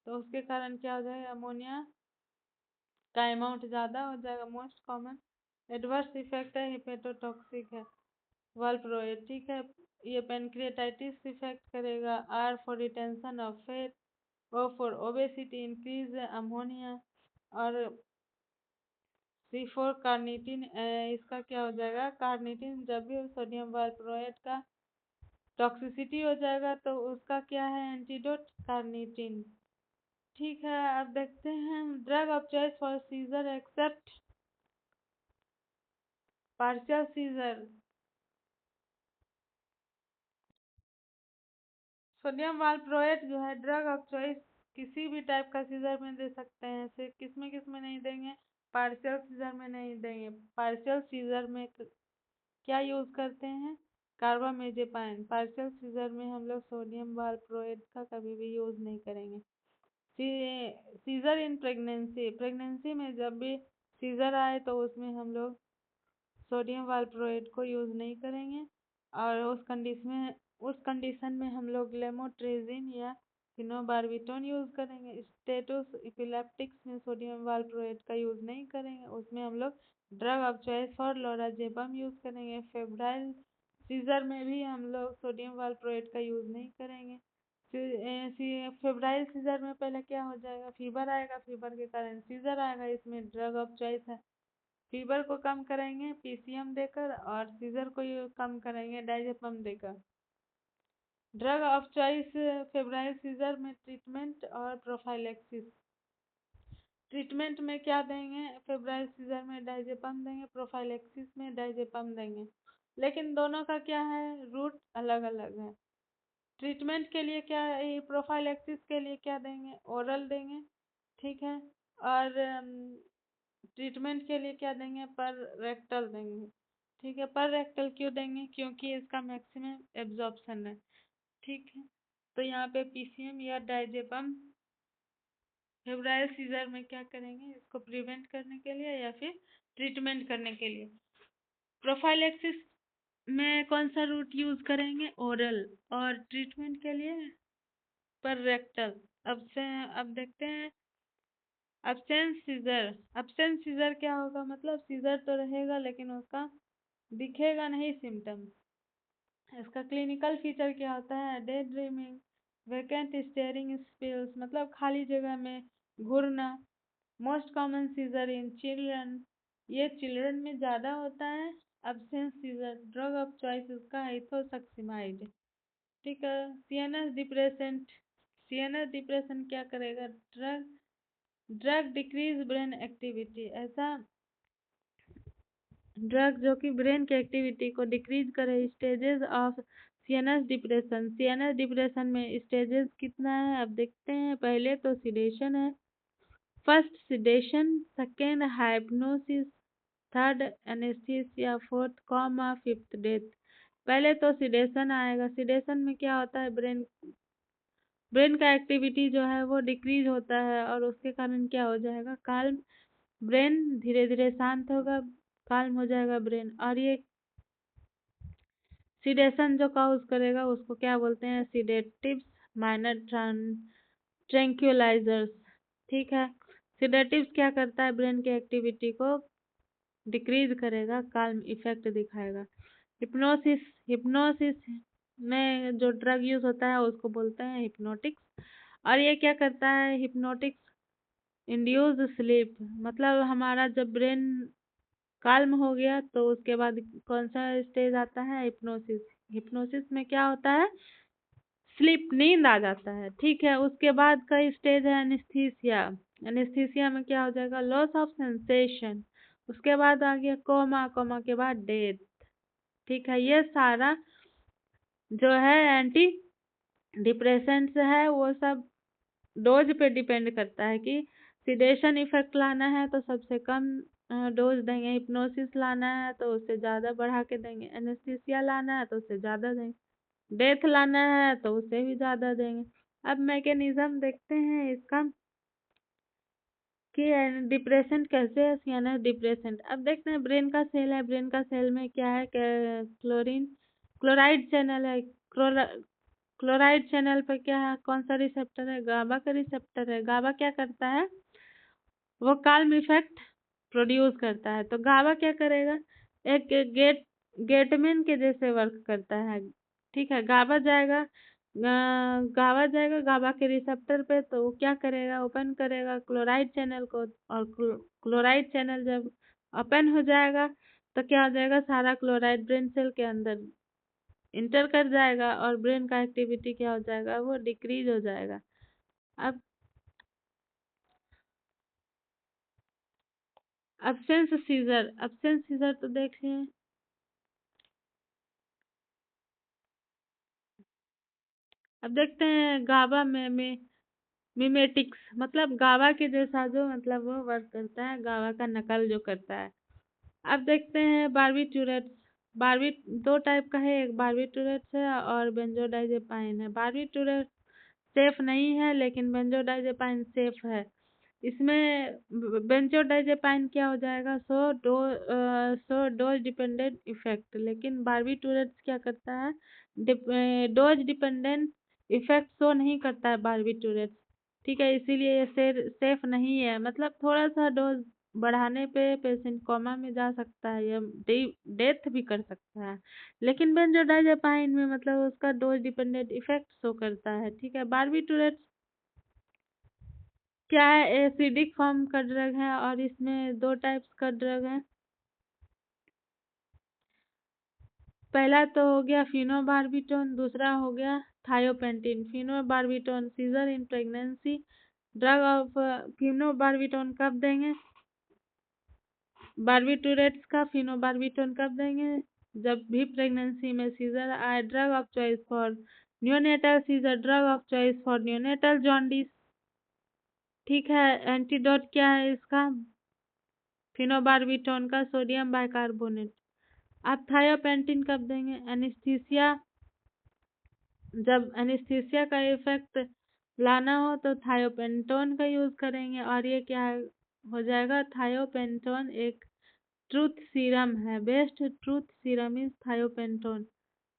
तो उसके कारण क्या हो जाएगा, अमोनिया का अमाउंट ज़्यादा हो जाएगा। मोस्ट कॉमन एडवर्स इफेक्ट है हेपेटोटॉक्सिक है वाल्प्रोएट, ठीक है। ये पेनक्रिएटाइटिस इफेक्ट करेगा। R for retention of fat, O for obesity, increase ammonia, और C4 कार्निटिन। इसका क्या हो जाएगा, कार्निटिन जब भी सोडियम वाल्प्रोएट का टॉक्सिसिटी हो जाएगा तो उसका क्या है एंटीडोट, कार्निटिन, ठीक है। अब देखते हैं drug of choice for seizure except partial seizure. Sodium valproate जो है ड्रग ऑफ चॉइस किसी भी टाइप का सीजर में दे सकते हैं। सिर्फ किस में नहीं देंगे, पार्शियल सीजर में नहीं देंगे। पार्शियल सीजर में क्या यूज करते हैं, कार्बामेजेपाइन। पार्शियल सीजर में हम लोग सोडियम वाल्प्रोएट का कभी भी यूज नहीं करेंगे। सीजर इन प्रेगनेंसी, प्रेगनेंसी में जब भी सीजर आए तो उसमें हम लोग सोडियम वाल्प्रोएट को यूज नहीं करेंगे, और उस कंडीशन में हम लोग लेमोट्रेजिन या फिनोबार्बिटोन यूज करेंगे। स्टेटस इपिलेप्टिक्स में सोडियम वाल्प्रोएट का यूज नहीं करेंगे, उसमें हम लोग drug of choice for lorazepam use करेंगे। फेब्राइल सीजर में भी हम लोग सोडियम वाल्प्रोएट का यूज नहीं करेंगे। फेब्राइल सीजर में पहले क्या हो जाएगा, फीवर आएगा, फीवर के कारण सीजर आएगा। इसमें ड्रग ऑफ चॉइस है, फीवर को कम करेंगे पीसीएम देकर, और सीजर को कम करेंगे डायजेपम देकर। Drug of choice febrile seizure में ट्रीटमेंट और प्रोफाइलेक्सिस। ट्रीटमेंट में क्या देंगे, फेब्राइल सीजर में डायजेपम देंगे, प्रोफाइलेक्सिस में डायजेपम देंगे, लेकिन दोनों का क्या है, रूट अलग अलग है। ट्रीटमेंट के लिए क्या है, प्रोफाइलेक्सिस के लिए क्या देंगे, ओरल देंगे, ठीक है। और ट्रीटमेंट के लिए क्या देंगे, पर रेक्टल देंगे, ठीक है। पर रेक्टल क्यों देंगे, क्योंकि इसका मैक्सिमम एब्जॉर्प्शन है, ठीक है। तो यहाँ पे पीसीएम या डायजेपम फेब्राइल सीजर में क्या करेंगे, इसको प्रिवेंट करने के लिए या फिर ट्रीटमेंट करने के लिए। प्रोफाइलेक्सिस में कौन सा रूट यूज करेंगे, ओरल, और ट्रीटमेंट के लिए पर रेक्टल। अब देखते हैं एब्सेंस सीजर क्या होगा, मतलब सीजर तो रहेगा लेकिन उसका दिखेगा नहीं सिम्टम्स। इसका क्लिनिकल फीचर क्या होता है, day dreaming, vacant staring spells, मतलब खाली जगह में घूरना। Most common seizure in children, ये चिल्ड्रन में ज़्यादा होता है। Absence seizure, drug of choice इसका आइथोसक्सिमाइड, ठीक है। सीएनएस डिप्रेशन क्या करेगा, ड्रग डिक्रीज ब्रेन एक्टिविटी, ऐसा ड्रग जो कि ब्रेन की एक्टिविटी को डिक्रीज करे। स्टेजेस ऑफ सीएनएस डिप्रेशन में स्टेजेस कितना है, अब देखते हैं। पहले तो सिडेशन है, first sedation, second हाइप्नोसिस, third anaesthesia, fourth comma, fifth death. पहले तो सिडेशन आएगा। सिडेशन में क्या होता है, ब्रेन का एक्टिविटी जो है वो डिक्रीज होता है, और उसके कारण क्या हो जाएगा, काल्म ब्रेन, धीरे धीरे शांत होगा, काल्म हो जाएगा ब्रेन। और ये सिडेशन जो काउज करेगा उसको क्या बोलते हैं, सिडेटिव्स, माइनर ट्रैंक्विलाइजर्स, ठीक है। सिडेटिव्स क्या करता है, ब्रेन की एक्टिविटी को डिक्रीज करेगा, काल्म इफेक्ट दिखाएगा। हिप्नोसिस में जो ड्रग यूज होता है उसको बोलते हैं हिप्नोटिक्स, और ये क्या करता है, हिप्नोटिक्स इंड्यूस स्लीप, मतलब हमारा जब ब्रेन काल्म हो गया तो उसके बाद कौन सा स्टेज आता है, हिप्नोसिस। हिप्नोसिस में क्या होता है, स्लीप, नींद आ जाता है, ठीक है। उसके बाद का स्टेज है एनेस्थीसिया। एनेस्थीसिया में क्या हो जाएगा, लॉस ऑफ सेंसेशन। उसके बाद आ गया कोमा, कोमा के बाद डेथ, ठीक है। ये सारा जो है एंटी डिप्रेसेंट्स है, वो सब डोज पे डिपेंड करता है कि सिडेशन इफेक्ट लाना है तो सबसे कम डोज देंगे, हिप्नोसिस लाना है तो उससे ज़्यादा बढ़ा के देंगे, एनेस्थीसिया लाना है तो उससे ज़्यादा देंगे। डेथ लाना है तो उससे भी ज़्यादा देंगे। अब मैकेनिज्म देखते हैं इसका कि डिप्रेशन कैसे है, सियानस डिप्रेशन। अब देखते हैं ब्रेन का सेल है, ब्रेन का सेल में क्या है, क्लोरीन क्लोराइड चैनल है। क्लोराइड चैनल पर क्या है, कौन सा रिसेप्टर है, गाबा का रिसेप्टर है। गाबा क्या करता है, वो काल्म इफेक्ट प्रोड्यूस करता है। तो गाबा क्या करेगा, एक गेटमैन के जैसे वर्क करता है। ठीक है, गाबा के रिसेप्टर पे, तो वो क्या करेगा, ओपन करेगा क्लोराइड चैनल को। और क्लोराइड चैनल जब ओपन हो जाएगा तो क्या हो जाएगा, सारा क्लोराइड ब्रेन सेल के अंदर इंटर कर जाएगा और ब्रेन का एक्टिविटी क्या हो जाएगा, वो डिक्रीज हो जाएगा। अब एब्सेंस सीजर तो देखिए। अब देखते हैं गाबा में मिमेटिक्स, मतलब गाबा के जैसा जो मतलब वो वर्क करता है, गाबा का नकल जो करता है। अब देखते हैं बार्बिट्यूरेट्स। बारबी दो टाइप का है, एक बार्बिट्यूरेट्स है और बेंजोडाइजेपाइन है। बार्बिट्यूरेट सेफ नहीं है लेकिन बेंजोडाइजेपाइन सेफ है। इसमें बेंजोडाइजेपाइन क्या हो जाएगा, सो डोज डिपेंडेंट इफेक्ट, लेकिन बार्बिट्यूरेट्स क्या करता है, डोज डिपेंडेंट इफेक्ट शो नहीं करता है बार्बिट्यूरेट्स। ठीक है, इसीलिए ये सेफ नहीं है। मतलब थोड़ा सा डोज बढ़ाने पे पेशेंट कोमा में जा सकता है या डेथ भी कर सकता है, लेकिन बेंजोडाइजेपाइन में मतलब उसका डोज डिपेंडेंट इफेक्ट शो करता है। ठीक है, बार्बिट्यूरेट्स क्या है, एसिडिक फॉर्म का ड्रग है और इसमें दो टाइप्स का ड्रग है। पहला तो हो गया फिनोबार्बिटोन, दूसरा हो गया thiopentone. Phenobarbitone seizure in pregnancy, drug of phenobarbitone कब देंगे, बार्बिटूरेट्स का फिनोबार्बिटोन कब देंगे, जब भी प्रेगनेंसी में सीजर आए। Drug of choice for neonatal seizure, drug of choice for neonatal jaundice. ठीक है, एंटीडोट क्या है इसका, फिनोबार्बिटोन का सोडियम बाइकार्बोनेट। आप थायोपेंटिन कब देंगे, एनेस्थीसिया, जब एनेस्थीसिया का इफेक्ट लाना हो तो थायोपेंटोन का यूज करेंगे। और ये क्या हो जाएगा, थायोपेंटोन एक ट्रूथ सीरम है, best truth serum is thiopentone.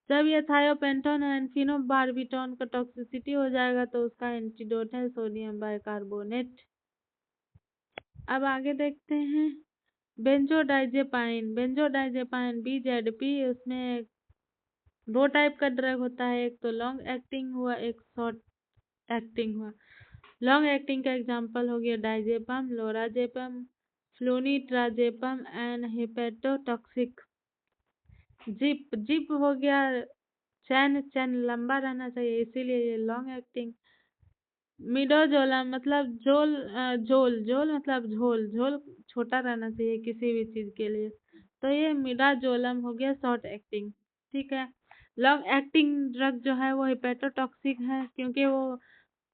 जब ये थायोपेंटोन एंड फिनोबार्बिटोन का टॉक्सिसिटी हो जाएगा तो उसका एंटीडोट है सोडियम बाइकार्बोनेट। अब आगे देखते हैं बेंजोडाइजेपाइन BZP। उसमें दो टाइप का ड्रग होता है, एक तो लॉन्ग एक्टिंग हुआ, एक शॉर्ट एक्टिंग हुआ। लॉन्ग एक्टिंग का एग्जांपल हो गया डाइजेपम, लोराजेपम, फ्लूनिट्राजेपम एंड हेपेटोटॉक्सिक। जिप हो गया, चैन लंबा रहना चाहिए इसीलिए ये लॉन्ग एक्टिंग। मिडोजोलम मतलब झोल मतलब झोल छोटा रहना चाहिए किसी भी चीज के लिए, तो ये मिडाजोलम हो गया शॉर्ट एक्टिंग। ठीक है, लॉन्ग एक्टिंग ड्रग जो है वो हिपेटोटॉक्सिक है, क्योंकि वो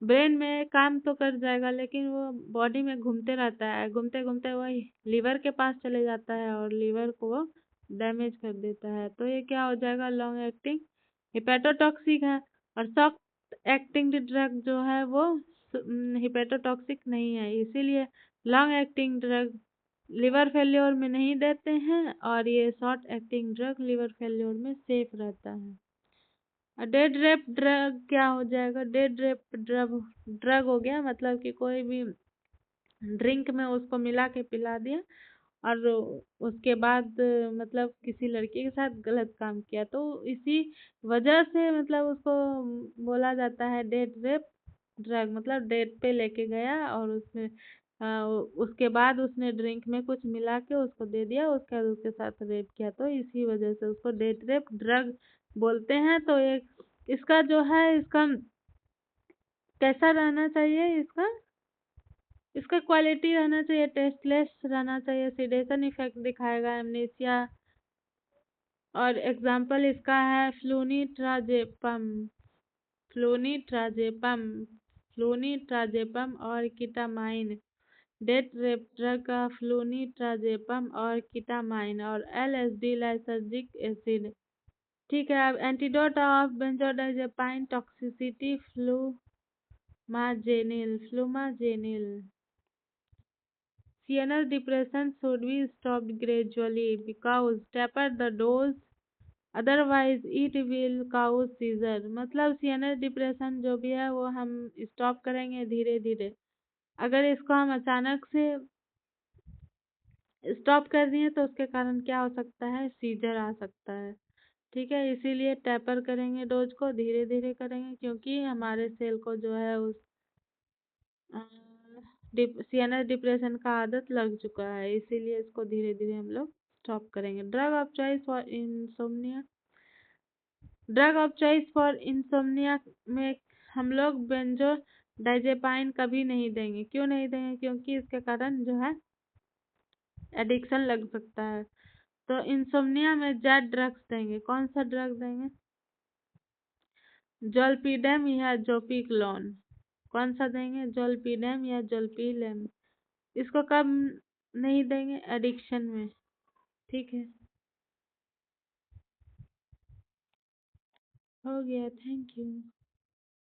ब्रेन में काम तो कर जाएगा लेकिन वो बॉडी में घूमते रहता है, घूमते घूमते वो लीवर के पास चले जाता है और लीवर को वो डैमेज कर देता है। तो ये क्या हो जाएगा, लॉन्ग एक्टिंग हिपेटोटॉक्सिक है। और शॉर्ट एक्टिंग ड्रग जो है वो हिपेटोटॉक्सिक नहीं है, इसीलिए long acting drug liver failure में नहीं देते हैं और ये short acting drug liver failure में सेफ रहता है। डेड रेप ड्रग क्या हो जाएगा, डेड रेप ड्रग हो गया मतलब कि कोई भी ड्रिंक में उसको मिला के पिला दिया और उसके बाद मतलब किसी लड़की के साथ गलत काम किया, तो इसी वजह से मतलब उसको बोला जाता है डेड रेप ड्रग। मतलब डेट पे लेके गया और उसमें उसके बाद उसने ड्रिंक में कुछ मिला के उसको दे दिया, उसके बाद उसके साथ रेप किया, तो इसी वजह से उसको डेट रेप ड्रग बोलते हैं। तो एक इसका जो है, इसका कैसा रहना चाहिए, इसका इसका क्वालिटी रहना चाहिए, टेस्टलेस रहना चाहिए, सिडेशन इफेक्ट दिखाएगा, एमनेसिया। और एग्जाम्पल इसका है फ्लूनिट्राजेपम फ्लूनिट्राजेपम और कीटामाइन। डेट रेप ड्रग का फ्लूनिट्राजेपम और कीटामाइन और LSD लाइसर्जिक एसिड। ठीक है। अब antidote of benzodiazepine toxicity flumazenil CNS depression should be stopped gradually because taper the dose otherwise it will cause seizure। मतलब CNS डिप्रेशन जो भी है वो हम स्टॉप करेंगे धीरे धीरे। अगर इसको हम अचानक से स्टॉप कर दिए तो उसके कारण क्या हो सकता है, सीजर आ सकता है। ठीक है, इसीलिए टैपर करेंगे, डोज को धीरे धीरे करेंगे क्योंकि हमारे सेल को जो है उस CNS डिप्रेशन का आदत लग चुका है, इसीलिए इसको धीरे धीरे हम लोग स्टॉप करेंगे। Drug of choice for insomnia. Drug of choice for insomnia में हम लोग बेंजोडाइजेपाइन कभी नहीं देंगे। क्यों नहीं देंगे? क्योंकि इसके कारण जो है एडिक्शन लग सकता है। तो इंसोम्निया में जेड ड्रग्स देंगे। कौन सा ड्रग देंगे? जोलपीडेम या जोपिक्लोन। कौन सा देंगे? जोलपीडेम या जोलपीलेम। इसको कब नहीं देंगे? एडिक्शन में। ठीक है, हो गया। Thank you.